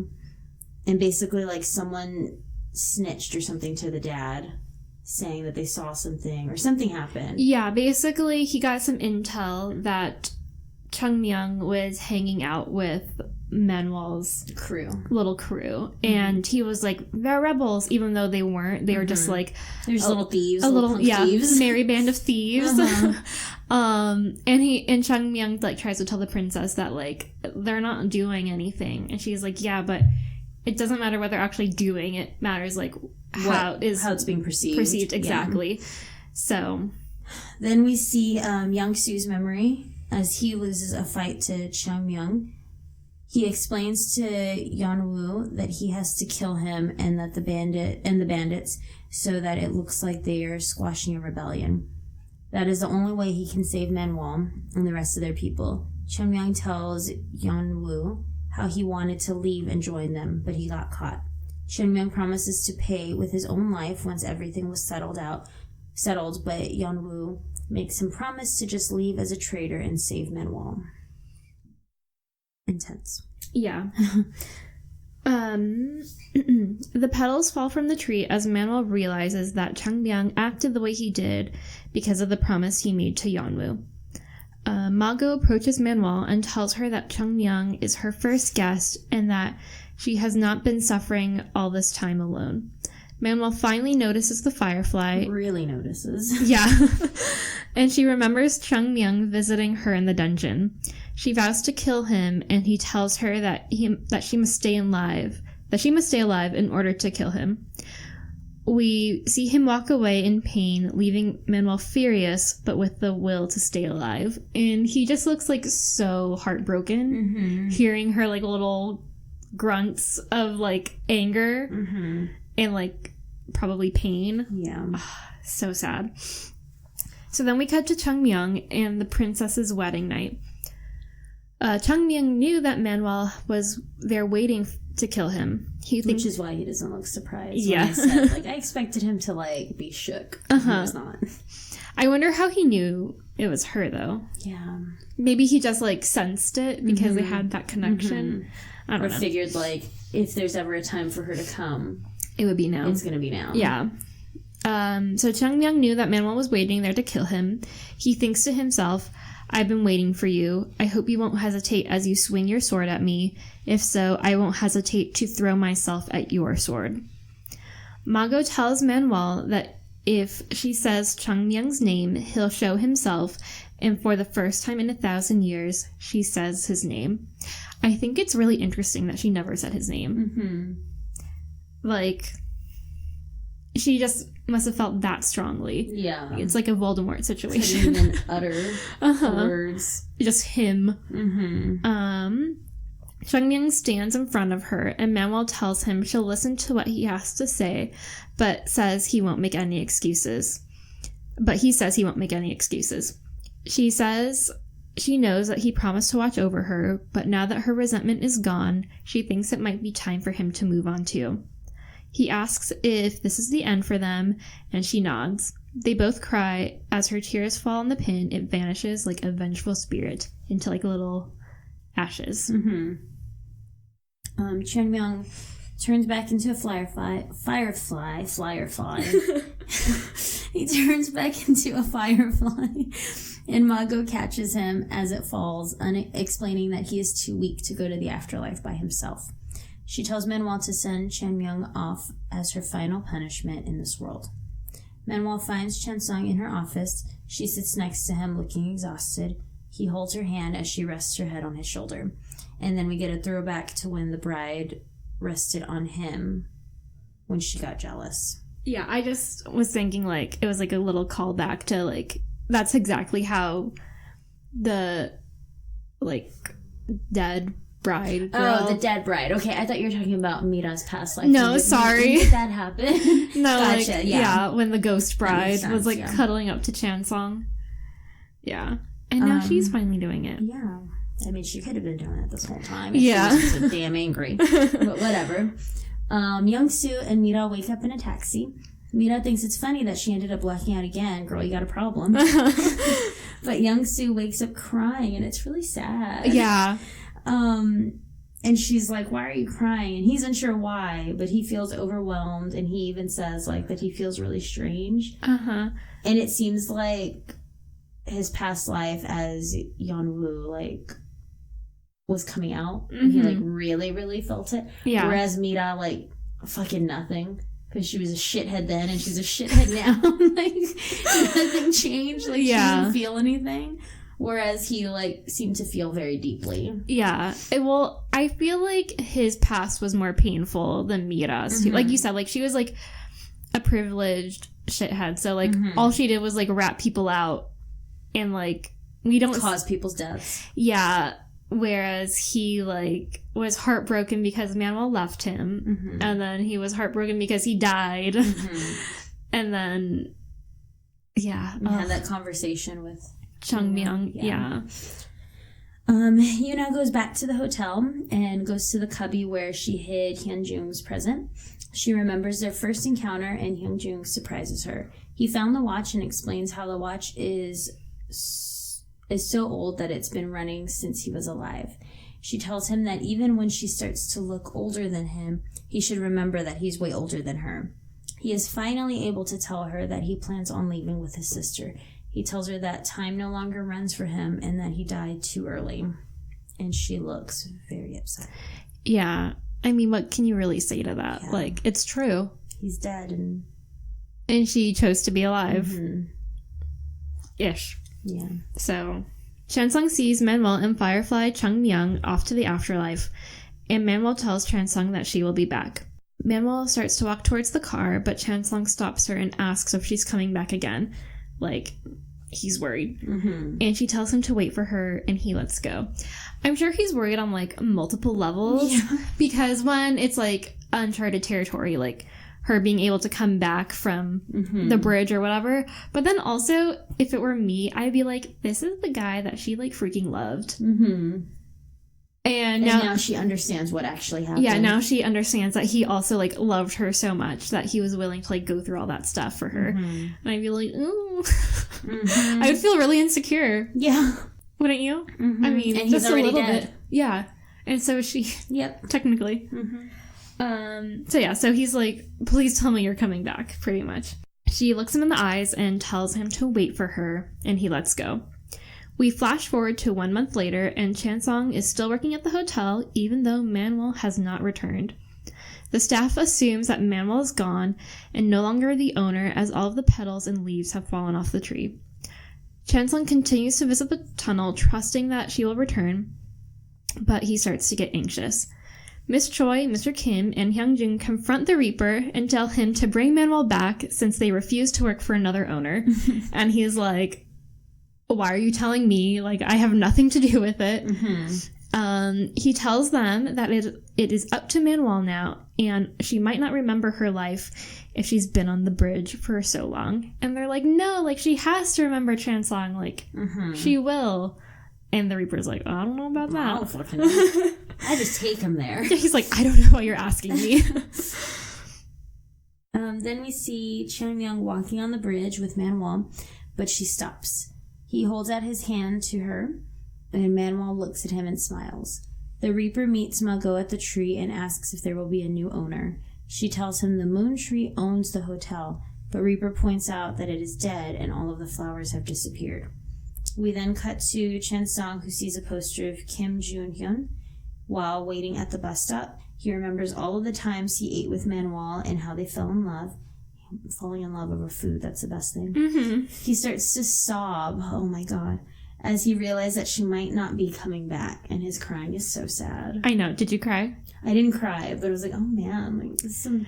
And basically, like, someone snitched or something to the dad, saying that they saw something or something happened. Yeah, basically he got some intel that Chung Myung was hanging out with Manuel's little crew. And he was like, they're rebels, even though they weren't. They were just like... There's little thieves. Thieves. Merry band of thieves. And Chung Myung, like, tries to tell the princess that, like, they're not doing anything. And she's like, yeah, but it doesn't matter what they're actually doing. It matters, like, how it's being perceived. Exactly. Yeah. So then we see Young Soo's memory as he loses a fight to Chung Myung. He explains to Yeonwoo that he has to kill him and that the bandits so that it looks like they are squashing a rebellion. That is the only way he can save Manuel and the rest of their people. Chung Myung tells Yeonwoo how he wanted to leave and join them, but he got caught. Chung Myung promises to pay with his own life once everything was settled, but Yeonwoo makes him promise to just leave as a traitor and save Manuel. Intense. Yeah. The petals fall from the tree as Manuel realizes that Chung Myung acted the way he did because of the promise he made to Yeonwoo. Margot approaches Manuel and tells her that Chung Myung is her first guest and that she has not been suffering all this time alone. Manuel finally notices the firefly. Really notices. Yeah. And she remembers Chung Myung visiting her in the dungeon. She vows to kill him, and he tells her that she must stay alive in order to kill him. We see him walk away in pain, leaving Manuel furious, but with the will to stay alive. And he just looks, like, so heartbroken, hearing her, like, little grunts of, like, anger and, like, probably pain. Yeah. So sad. So then we cut to Chungmyung and the princess's wedding night. Chungmyung knew that Manuel was there waiting to kill him. Which is why he doesn't look surprised. Yeah. When I said, like, I expected him to, like, be shook. He was not. I wonder how he knew it was her, though. Yeah. Maybe he just, like, sensed it because they had that connection. I don't know. Or figured, like, if there's ever a time for her to come, it would be now. It's gonna be now. Yeah. So Chungmyung knew that Manuel was waiting there to kill him. He thinks to himself, I've been waiting for you. I hope you won't hesitate as you swing your sword at me. If so, I won't hesitate to throw myself at your sword. Mago tells Manuel that if she says Chungmyung's name, he'll show himself, and for the first time in 1,000 years, she says his name. I think it's really interesting that she never said his name. Like, she just must have felt that strongly. Yeah. It's like a Voldemort situation. Couldn't even utter words. Just him. Chungmyung stands in front of her, and Manuel tells him she'll listen to what he has to say, but says he won't make any excuses. She says she knows that he promised to watch over her, but now that her resentment is gone, she thinks it might be time for him to move on too. He asks if this is the end for them, and she nods. They both cry. As her tears fall on the pin, it vanishes like a vengeful spirit into, like, little ashes. Chungmyung turns back into a firefly. He turns back into a firefly, and Mago catches him as it falls, explaining that he is too weak to go to the afterlife by himself. She tells Manuel to send Chungmyung off as her final punishment in this world. Manuel finds Chansung in her office. She sits next to him, looking exhausted. He holds her hand as she rests her head on his shoulder. And then we get a throwback to when the bride rested on him when she got jealous. Yeah, I just was thinking, like, it was like a little callback to, like, that's exactly how the, like, dead bride girl. Oh, the dead bride. Okay, I thought you were talking about Mira's past life. No, sorry. When did that happen? No, gotcha, like, yeah. when the ghost bride sense, was, like, yeah. cuddling up to Chansung. Yeah. And now she's finally doing it. Yeah. I mean, she could have been doing it this whole time. Yeah. She was so damn angry. But whatever. Young-soo and Mira wake up in a taxi. Mira thinks it's funny that she ended up blacking out again. Girl, you got a problem. But Young-soo wakes up crying, and it's really sad. Yeah. And she's like, why are you crying? And he's unsure why, but he feels overwhelmed, and he even says, like, that he feels really strange. Uh-huh. And it seems like his past life as Yeonwoo, like, was coming out. And he, like, really, really felt it. Yeah. Whereas Mira, like, fucking nothing. Because she was a shithead then, and she's a shithead now. Like, nothing changed. Like, she doesn't feel anything. Whereas he, like, seemed to feel very deeply. Yeah. Well, I feel like his past was more painful than Mira's. Too. Like you said, like, she was, like, a privileged shithead. So, like, all she did was, like, rat people out. And, like, we don't... Cause people's deaths. Yeah. Whereas he, like, was heartbroken because Manuel left him. And then he was heartbroken because he died. And then... Yeah. We had that conversation with... Chungmyung, yeah. Yuna goes back to the hotel and goes to the cubby where she hid Hyunjung's present. She remembers their first encounter, and Hyunjung surprises her. He found the watch and explains how the watch is so old that it's been running since he was alive. She tells him that even when she starts to look older than him, he should remember that he's way older than her. He is finally able to tell her that he plans on leaving with his sister. He tells her that time no longer runs for him and that he died too early. And she looks very upset. Yeah. I mean, what can you really say to that? Yeah. Like, it's true. He's dead and she chose to be alive. Ish. Yeah. So, Chansung sees Manuel and Firefly Chungmyung off to the afterlife, and Manuel tells Chansung that she will be back. Manuel starts to walk towards the car, but Chansung stops her and asks if she's coming back again. Like, he's worried. And she tells him to wait for her, and he lets go. I'm sure he's worried on, like, multiple levels. Yeah. Because, one, it's, like, uncharted territory, like, her being able to come back from the bridge or whatever. But then also, if it were me, I'd be like, this is the guy that she, like, freaking loved. And now she understands what actually happened. Yeah, now she understands that he also, like, loved her so much that he was willing to, like, go through all that stuff for her. And I'd be like, ooh. I would feel really insecure. Yeah. Wouldn't you? I mean, and just he's already a little dead. bit. Yeah. And so she... Yep. Technically. So yeah, so he's like, please tell me you're coming back, pretty much. She looks him in the eyes and tells him to wait for her, and he lets go. We flash forward to 1 month later, and Chansong is still working at the hotel, even though Manuel has not returned. The staff assumes that Manuel is gone and no longer the owner, as all of the petals and leaves have fallen off the tree. Chansong continues to visit the tunnel, trusting that she will return, but he starts to get anxious. Miss Choi, Mr. Kim, and Hyungjin confront the Reaper and tell him to bring Manuel back since they refuse to work for another owner. And he's like, why are you telling me? Like, I have nothing to do with it. He tells them that it is up to Manuel now, and she might not remember her life if she's been on the bridge for so long. And they're like, no, like, she has to remember Chansong. Like, she will. And the Reaper's like, I don't know about that. I don't fucking know. I just take him there. He's like, I don't know what you're asking me. Then we see Chan Myung walking on the bridge with Manuel, but she stops. He holds out his hand to her, and Manuel looks at him and smiles. The Reaper meets Margot at the tree and asks if there will be a new owner. She tells him the moon tree owns the hotel, but Reaper points out that it is dead and all of the flowers have disappeared. We then cut to Chansong, who sees a poster of Kim Joon-hyun while waiting at the bus stop. He remembers all of the times he ate with Manuel and how they fell in love. Falling in love over food, that's the best thing. He starts to sob, oh my god, as he realizes that she might not be coming back, and his crying is so sad. I know. Did you cry? I didn't cry, but I was like, oh man, like, this is some...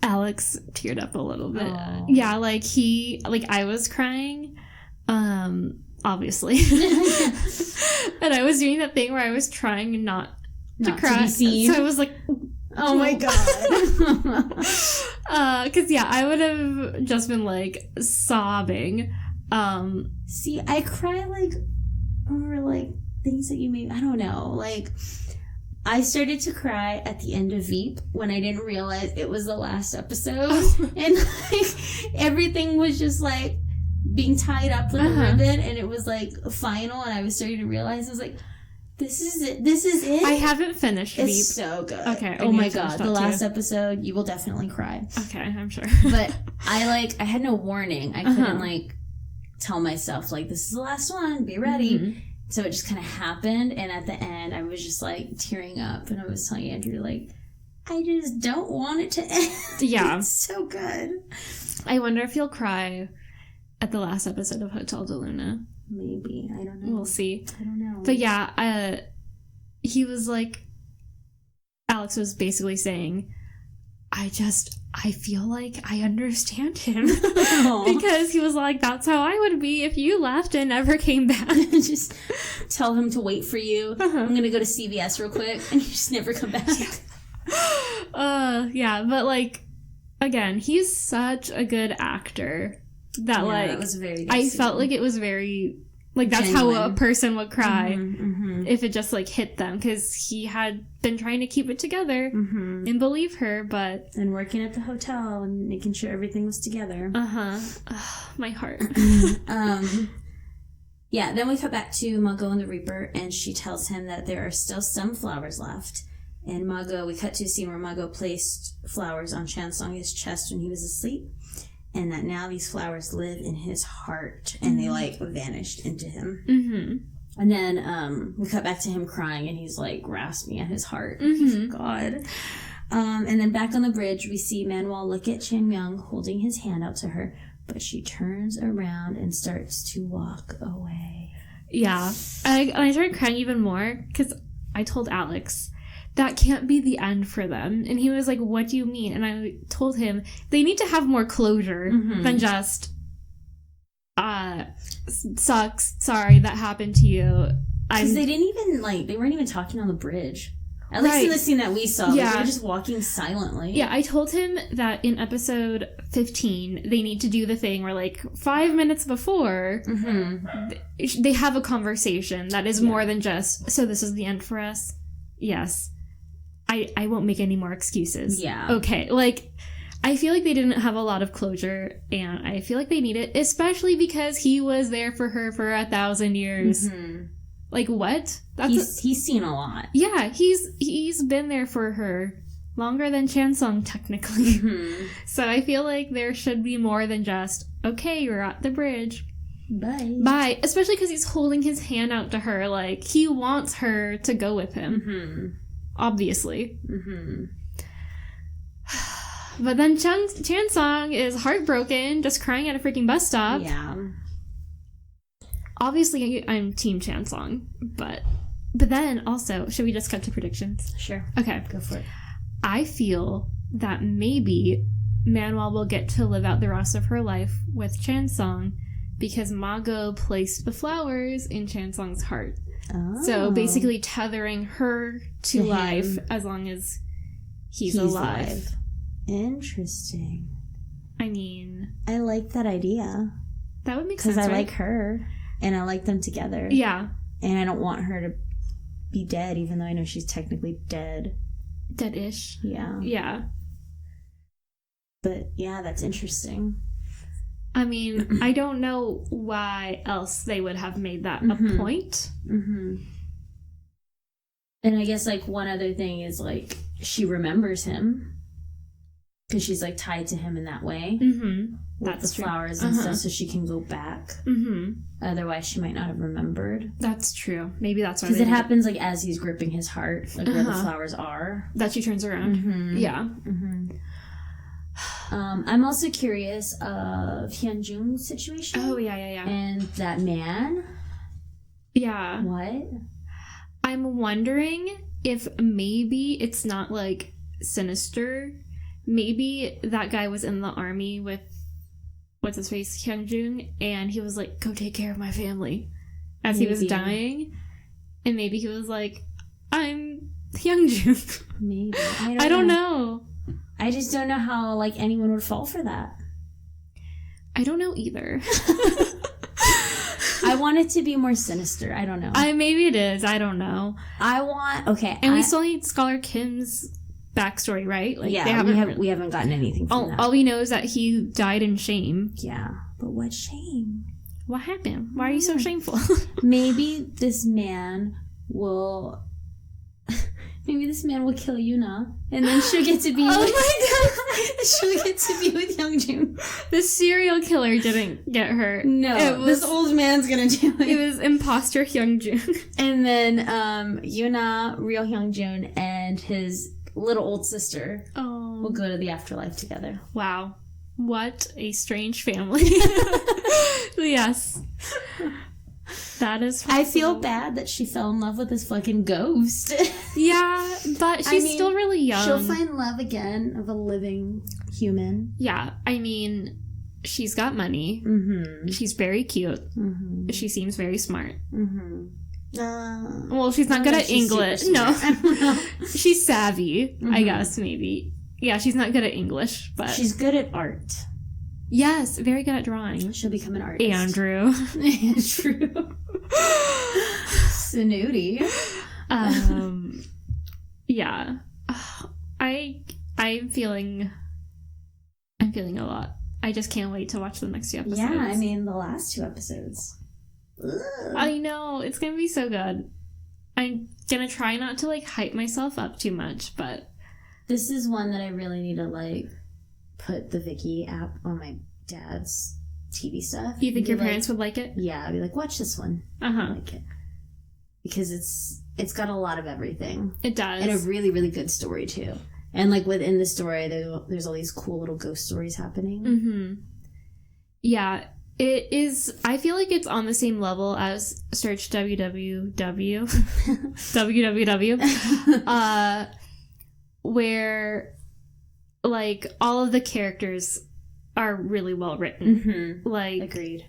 Alex teared up a little bit. Aww. Yeah, like, I was crying, obviously. And I was doing that thing where I was trying not to cry. To be seen. So I was like... Oh my god. Because, yeah, I would have just been, like, sobbing. See, I cry, like, over, like, things that you made. I don't know. Like, I started to cry at the end of Veep when I didn't realize it was the last episode. And, like, everything was just, like, being tied up with a ribbon, and it was, like, final, and I was starting to realize, I was like... This is it. This is it. I haven't finished Veep. It's so good. Okay. Oh my god. The last episode, you will definitely cry. Okay, I'm sure. But I had no warning. I couldn't, like, tell myself, like, this is the last one. Be ready. So it just kind of happened. And at the end, I was just, like, tearing up. And I was telling Andrew, like, I just don't want it to end. Yeah. It's so good. I wonder if you'll cry at the last episode of Hotel de Luna. Maybe. I don't know. We'll see. I don't know. But yeah, he was like, Alex was basically saying, I feel like I understand him. Because he was like, that's how I would be if you left and never came back. Just tell him to wait for you. I'm going to go to CVS real quick. And you just never come back. Yeah, but like, again, he's such a good actor. That like was very I felt like it was very like that's genuine. How a person would cry if it just like hit them, because he had been trying to keep it together and believe her, but and working at the hotel and making sure everything was together. My heart. Yeah, then we cut back to Margot and the Reaper, and she tells him that there are still some flowers left. And Margot, we cut to a scene where Margot placed flowers on Chansong's chest when he was asleep. And that now these flowers live in his heart, and they, like, vanished into him. And then we cut back to him crying, and he's, like, grasping at his heart. God. And then back on the bridge, we see Manuel look at Chan Myung holding his hand out to her, but she turns around and starts to walk away. Yeah. I started crying even more, because I told Alex... that can't be the end for them. And he was like, what do you mean? And I told him, they need to have more closure than just, sucks. Sorry that happened to you. Because they didn't even, they weren't even talking on the bridge. At least in the scene that we saw, they were just walking silently. Yeah, I told him that in episode 15, they need to do the thing where, 5 minutes before, they have a conversation that is more than just, so this is the end for us? Yes. I won't make any more excuses. Yeah. Okay, I feel like they didn't have a lot of closure, and I feel like they need it, especially because he was there for her for 1,000 years. What? He's seen a lot. Yeah, he's been there for her longer than Chansung, technically. So I feel like there should be more than just, okay, you're at the bridge. Bye. Especially because he's holding his hand out to her. He wants her to go with him. Obviously. But then Chansung is heartbroken, just crying at a freaking bus stop. Yeah. Obviously, I'm Team Chansung, but then also, should we just cut to predictions? Sure. Okay. Go for it. I feel that maybe Manuel will get to live out the rest of her life with Chansung because Mago placed the flowers in Chansung's heart. Oh. So basically tethering her to life as long as he's alive. Interesting. I mean, I like that idea. That would make sense, because I like her. And I like them together. Yeah. And I don't want her to be dead, even though I know she's technically dead. Dead-ish. Yeah. Yeah. But, yeah, that's interesting. I mean, I don't know why else they would have made that a point. And I guess, one other thing is, she remembers him. Because she's, tied to him in that way. That's the flowers and stuff, so she can go back. Otherwise, she might not have remembered. That's true. Maybe that's why. Because it happens, as he's gripping his heart, where the flowers are. That she turns around. Yeah. I'm also curious of Hyunjung's situation. Oh, yeah. And that man. Yeah. What? I'm wondering if maybe it's not, sinister. Maybe that guy was in the army with, what's his face, Hyunjung, and he was like, go take care of my family, as he was dying. And maybe he was like, I'm Hyunjung. Maybe. I don't know. I just don't know how, anyone would fall for that. I don't know either. I want it to be more sinister. I don't know. Maybe it is. I don't know. And we still need Scholar Kim's backstory, right? We haven't gotten anything from that. All we know is that he died in shame. Yeah, but what shame? What happened? Why are you so shameful? Maybe this man will kill Yuna, and then she'll get to be. Oh my god! She'll get to be with Hyunjung. The serial killer didn't get her. No, this old man's gonna do it. It was imposter Hyunjung, and then Yuna, real Hyunjung, and his little old sister will go to the afterlife together. Wow. What a strange family. Yes. That is possible. I feel bad that she fell in love with this fucking ghost. Yeah, but she's still really young. She'll find love again of a living human. Yeah, I mean, she's got money. She's very cute. She seems very smart. Well, she's not good at English. No. She's savvy, I guess, maybe. Yeah, she's not good at English, but... She's good at art. Yes, very good at drawing. She'll become an artist. Andrew. Snooty. Yeah. I'm feeling a lot. I just can't wait to watch the next 2 episodes. Yeah, I mean, the last 2 episodes. Ugh. I know, it's gonna be so good. I'm gonna try not to hype myself up too much, but this is one that I really need to put the Viki app on my dad's TV stuff. You think your parents would like it? Yeah, I'd be like, watch this one. I like it because it's got a lot of everything. It does, and a really, really good story too. And within the story, there's all these cool little ghost stories happening. Yeah. It is, I feel like it's on the same level as Search www, where, all of the characters are really well written. Agreed.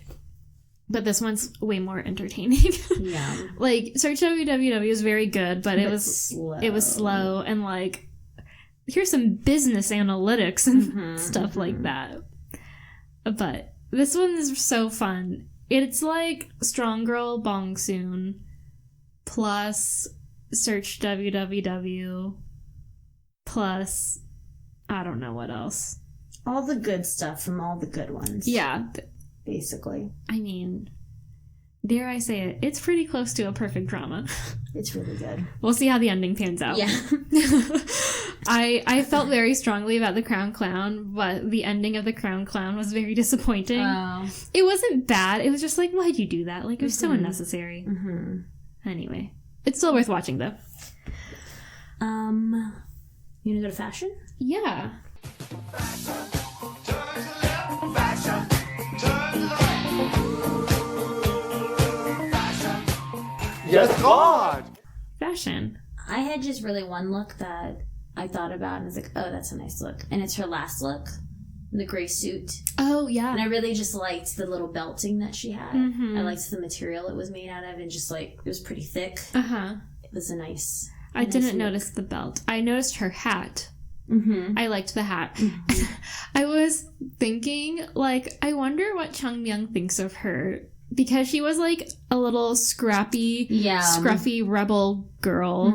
But this one's way more entertaining. Yeah. Like, Search WWW is very good, but it was slow. And, like, here's some business analytics and stuff like that. But this one is so fun. It's like Strong Girl Bong Soon plus Search WWW plus I don't know what else. All the good stuff from all the good ones. Yeah. Basically. I mean, dare I say it, it's pretty close to a perfect drama. It's really good. We'll see how the ending pans out. Yeah. I felt very strongly about The Crown Clown, but the ending of The Crown Clown was very disappointing. Oh. It wasn't bad. It was just like, why'd you do that? Like, it was so unnecessary. Anyway, it's still worth watching, though. You wanna go to fashion? Yeah. Yes, God! Fashion. I had just really one look that I thought about and I was like, oh, that's a nice look. And it's her last look, the gray suit. Oh, yeah. And I really just liked the little belting that she had. I liked the material it was made out of and just like, it was pretty thick. Uh-huh. It was a nice I didn't notice the belt. I noticed her hat. I liked the hat. I was thinking, like, I wonder what Chung Myung thinks of her. Because she was, like, a little scrappy, scruffy rebel girl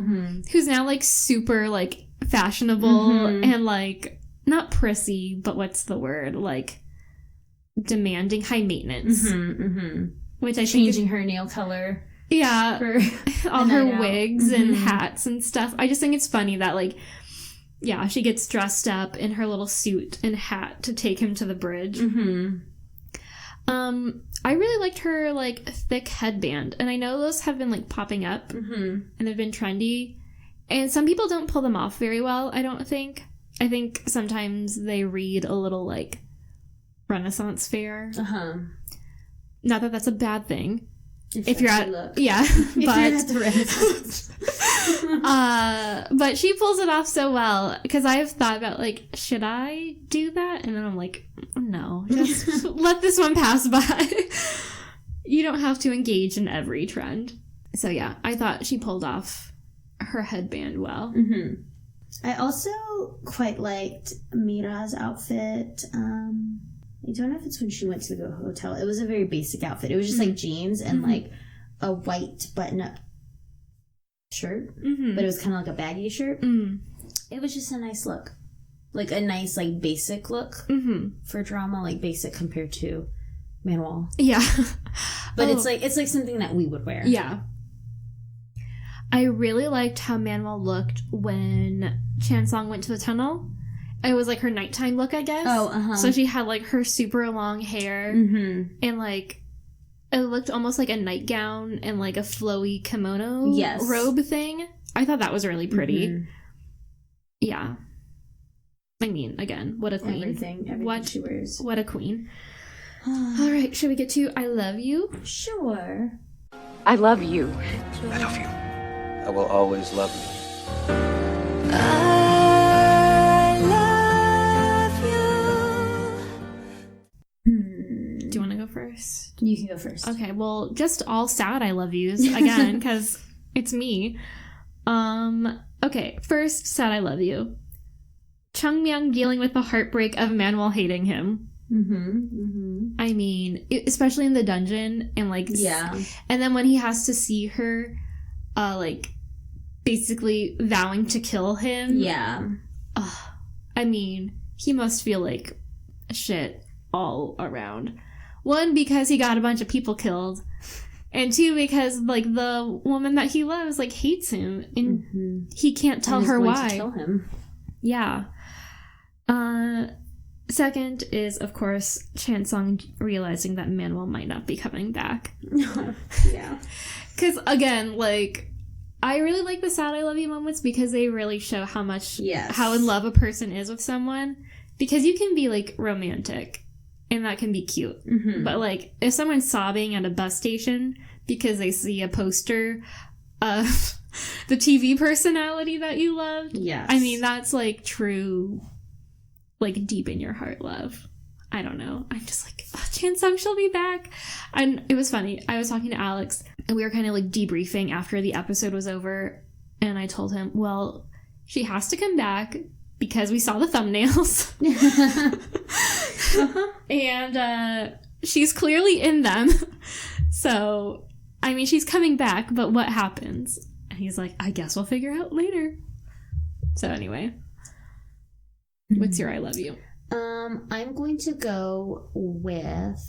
who's now, like, super, like, fashionable and, like, not prissy, but what's the word? Like, demanding, high maintenance. Which I think... Changing her nail color. Yeah. For all her wigs and hats and stuff. I just think it's funny that, like, yeah, she gets dressed up in her little suit and hat to take him to the bridge. I really liked her, like, thick headband. And I know those have been, like, popping up. And they've been trendy. And some people don't pull them off very well, I don't think. I think sometimes they read a little, like, Renaissance fair. Not that that's a bad thing. If you're at... Yeah. If you're at the Renaissance. But she pulls it off so well. Because I've thought about, like, should I do that? And then I'm like, no. Just let this one pass by. You don't have to engage in every trend. So, yeah. I thought she pulled off her headband well. I also quite liked Mira's outfit. I don't know if it's when she went to the hotel. It was a very basic outfit. It was just like jeans and like a white button-up shirt, but it was kind of like a baggy shirt. It was just a nice look, like a nice like basic look for drama, like basic compared to Manuel. Yeah, but it's like something that we would wear. Yeah. I really liked how Manuel looked when Chansong went to the tunnel. It was like her nighttime look, I guess. So she had like her super long hair and like it looked almost like a nightgown and like a flowy kimono robe thing. I thought that was really pretty. Yeah. I mean, again, what a queen. Everything what she wears. What a queen. All right, should we get to I love you? Sure. I love you. I love you. I will always love you. I love you. Do you want to go first? You can go first. Okay, well, just all sad I love yous again, because it's me. Okay, first, sad I love you. Chung Myung dealing with the heartbreak of Manuel hating him. I mean, especially in the dungeon, and like, and then when he has to see her, like, basically vowing to kill him. I mean, he must feel like shit all around. One, because he got a bunch of people killed, and two, because like the woman that he loves like hates him, and he can't tell her why. To kill him. Yeah. Second is, of course, Chansong realizing that Manuel might not be coming back. Because, again, like, I really like the sad I love you moments because they really show how much, how in love a person is with someone. Because you can be, like, romantic, and that can be cute. But, like, if someone's sobbing at a bus station because they see a poster of the TV personality that you loved, I mean, that's, like, true... like deep in your heart love. I don't know. I'm just like, oh, Chansung, she'll be back. And it was funny. I was talking to Alex, and we were kind of like debriefing after the episode was over. And I told him, well, she has to come back because we saw the thumbnails. And she's clearly in them. So, I mean, she's coming back, but what happens? And he's like, I guess we'll figure out later. So anyway, what's your I love you? I'm going to go with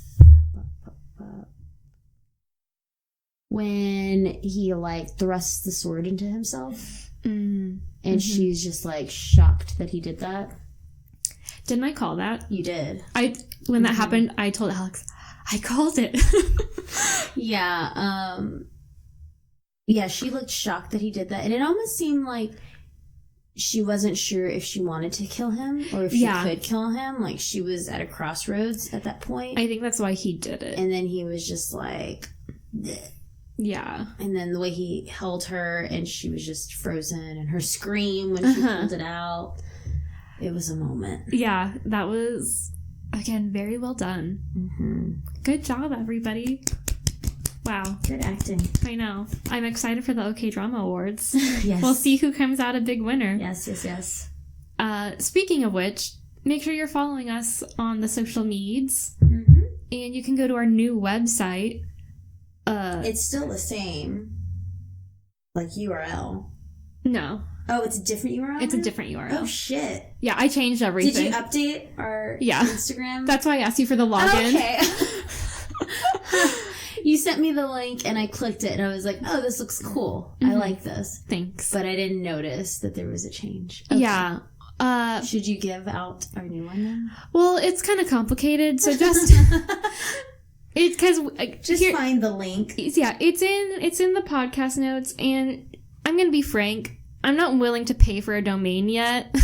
when he like thrusts the sword into himself, and she's just like shocked that he did that. Didn't I call that? You did. When that happened, I told Alex, I called it. Yeah. Yeah, she looked shocked that he did that, and it almost seemed like she wasn't sure if she wanted to kill him or if she could kill him. Like, she was at a crossroads at that point. I think that's why he did it. And then he was just like, bleh. Yeah. And then the way he held her, and she was just frozen, and her scream when she pulled it out. It was a moment. Yeah, that was, again, very well done. Mm-hmm. Good job, everybody. Wow. Good acting. I know. I'm excited for the OK Drama Awards. Yes. We'll see who comes out a big winner. Yes. Speaking of which, make sure you're following us on the social medias. Mm-hmm. And you can go to our new website. It's still the same, like, URL. No. Oh, it's a different URL? It's a different URL. Oh, shit. Yeah, I changed everything. Did you update our Instagram? That's why I asked you for the login. Okay. You sent me the link, and I clicked it, and I was like, oh, this looks cool. I like this. Thanks. But I didn't notice that there was a change. Okay. Yeah. Should you give out our new one then? Well, it's kind of complicated, so just... Find the link. Yeah, it's in the podcast notes, and I'm gonna be frank, I'm not willing to pay for a domain yet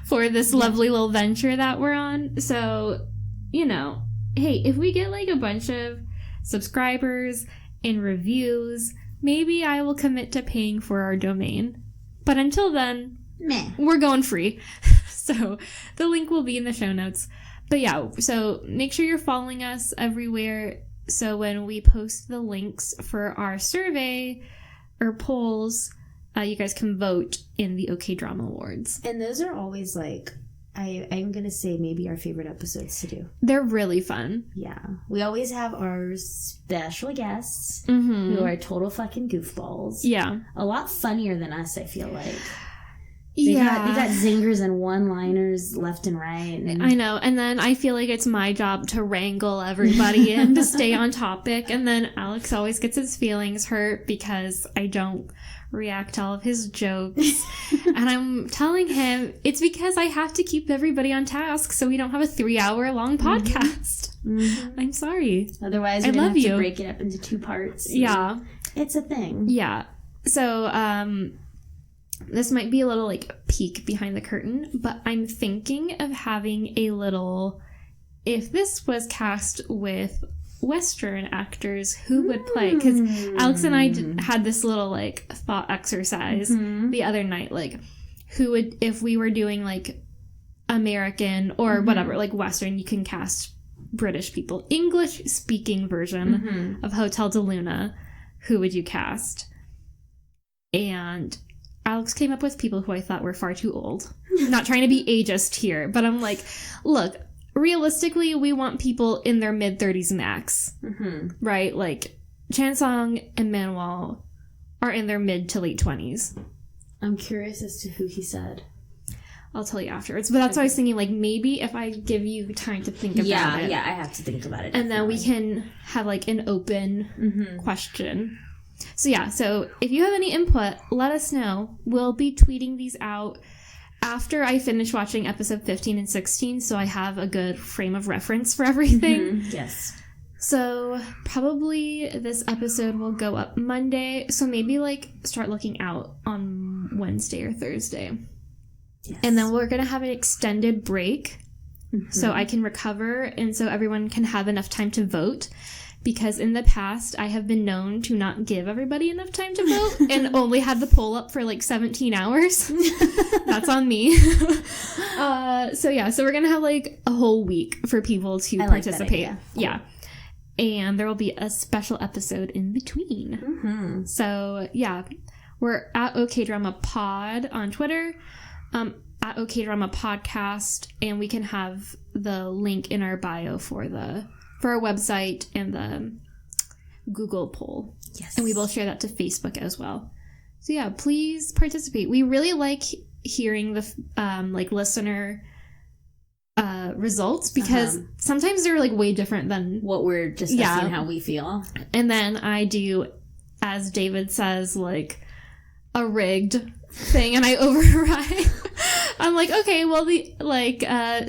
for this lovely little venture that we're on. So, you know, hey, if we get like a bunch of subscribers and reviews, maybe I will commit to paying for our domain. But until then, we're going free. So the link will be in the show notes. But yeah, so make sure you're following us everywhere, so when we post the links for our survey or polls, you guys can vote in the OK Drama Awards. And those are always like, I'm going to say maybe our favorite episodes to do. They're really fun. Yeah. We always have our special guests who are total fucking goofballs. Yeah. A lot funnier than us, I feel like. They Yeah. got zingers and one-liners left and right. And I know. And then I feel like it's my job to wrangle everybody in to stay on topic. And then Alex always gets his feelings hurt because I don't react to all of his jokes. And I'm telling him it's because I have to keep everybody on task so we don't have a 3-hour-long podcast. Mm-hmm. I'm sorry. Otherwise, we're going to have to break it up into 2 parts. Yeah. It's a thing. Yeah. So, this might be a little like peek behind the curtain, but I'm thinking of having a little, if this was cast with Western actors, who would play? Because Alex and I had this little like thought exercise the other night, like who would, if we were doing like American or whatever, like Western, you can cast British people. English speaking version of Hotel de Luna, who would you cast? And Alex came up with people who I thought were far too old. Not trying to be ageist here, but I'm like, look, realistically, we want people in their mid-30s max, right? Like, Chansung and Manuel are in their mid to late 20s. I'm curious as to who he said. I'll tell you afterwards. But that's why I was thinking, like, maybe if I give you time to think about it. Yeah, I have to think about it. And then we can have, like, an open question. So yeah, so if you have any input, let us know. We'll be tweeting these out after I finish watching episode 15 and 16, so I have a good frame of reference for everything. Yes. So probably this episode will go up Monday, so maybe like start looking out on Wednesday or Thursday. Yes. And then we're going to have an extended break so I can recover and so everyone can have enough time to vote. because in the past I have been known to not give everybody enough time to vote and only had the poll up for like 17 hours. That's on me. So we're gonna have like a whole week for people to participate. Yeah. And there will be a special episode in between. Mm-hmm. So yeah, we're at OK Drama Pod on Twitter, at OK Drama Podcast, and we can have the link in our bio for our website and the Google poll. Yes. And we will share that to Facebook as well. So yeah, please participate. We really like hearing the listener results, because sometimes they're like way different than what we're discussing, how we feel. And then I do, as David says, like a rigged thing, and I override. I'm like, okay, well, the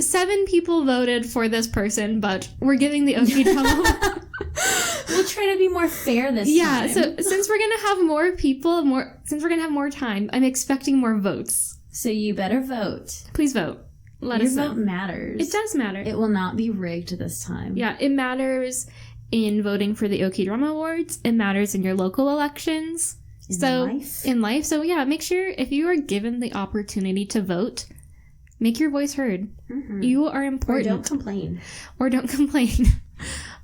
7 people voted for this person, but we're giving the OK Drama. We'll try to be more fair this time. Yeah, so since we're gonna have more people, since we're gonna have more time, I'm expecting more votes. So you better vote. Please vote. Let us know. Your vote matters. It does matter. It will not be rigged this time. Yeah, it matters in voting for the OK Drama Awards. It matters in your local elections. In life. So yeah, make sure if you are given the opportunity to vote, make your voice heard. Mm-hmm. You are important. Or don't complain.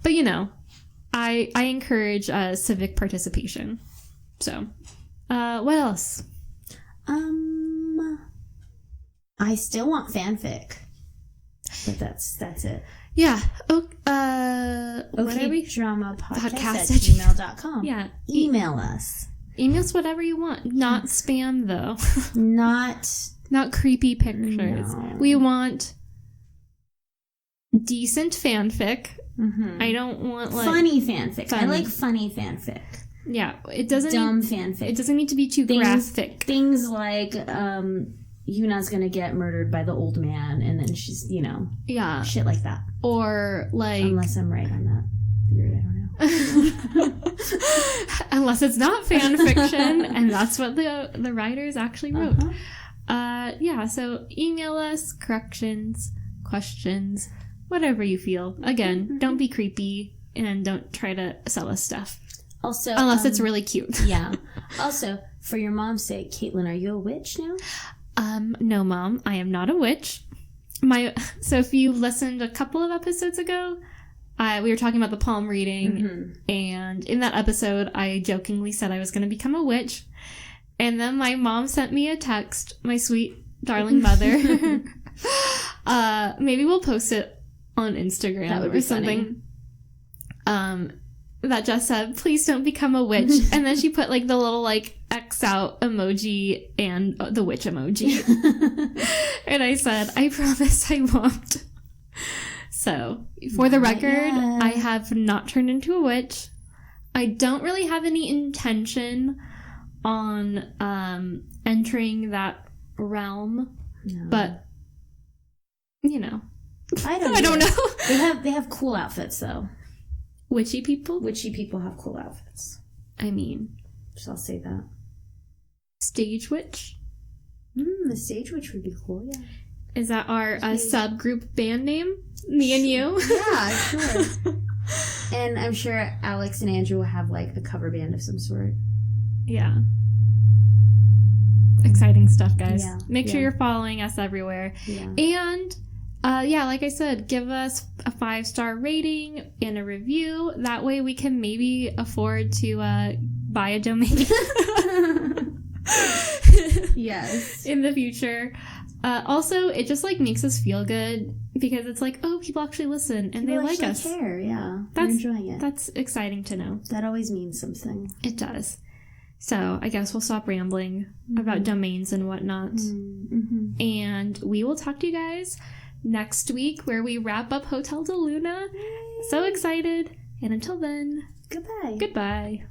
But I encourage civic participation. So, what else? I still want fanfic, but that's it. Yeah. Okay, drama podcast at gmail.com. Yeah. Email us. Email us whatever you want. Not spam, though. Not creepy pictures. No. We want decent fanfic. Mm-hmm. I don't want funny fanfic. I like funny fanfic. Yeah, it doesn't dumb fanfic. It doesn't need to be too graphic. Things like Yuna's gonna get murdered by the old man, and then she's shit like that. Or like, unless I'm right on that theory, I don't know. Unless it's not fan fiction, and that's what the writers actually wrote. So email us corrections, questions, whatever you feel. Again, don't be creepy and don't try to sell us stuff. Also, unless it's really cute. Yeah. Also, for your mom's sake, Kaitlin, are you a witch now? No, Mom, I am not a witch. So if you listened a couple of episodes ago, we were talking about the palm reading, and in that episode, I jokingly said I was going to become a witch, and then my mom sent me a text, my sweet, darling mother. Maybe we'll post it on Instagram or something. That just said, please don't become a witch. And then she put like the little like X out emoji and the witch emoji. And I said, I promise I won't. So for the record, I have not turned into a witch. I don't really have any intention on entering that realm, but I don't know. They have cool outfits though. Witchy people have cool outfits. I mean, so I'll say that. Stage witch? The stage witch would be cool, yeah. Is that our subgroup band name? Me and you? Yeah, sure. And I'm sure Alex and Andrew will have like a cover band of some sort. Yeah. Exciting stuff, guys. Yeah, Make sure you're following us everywhere. Yeah. And like I said, give us a 5-star rating and a review. That way we can maybe afford to buy a domain. Yes. In the future. Also, it just like makes us feel good because it's like, oh, people actually listen and they like us. Care, yeah. They're enjoying it. That's exciting to know. That always means something. It does. So I guess we'll stop rambling about domains and whatnot. Mm-hmm. And we will talk to you guys next week where we wrap up Hotel de Luna. Yay. So excited. And until then, goodbye. Goodbye.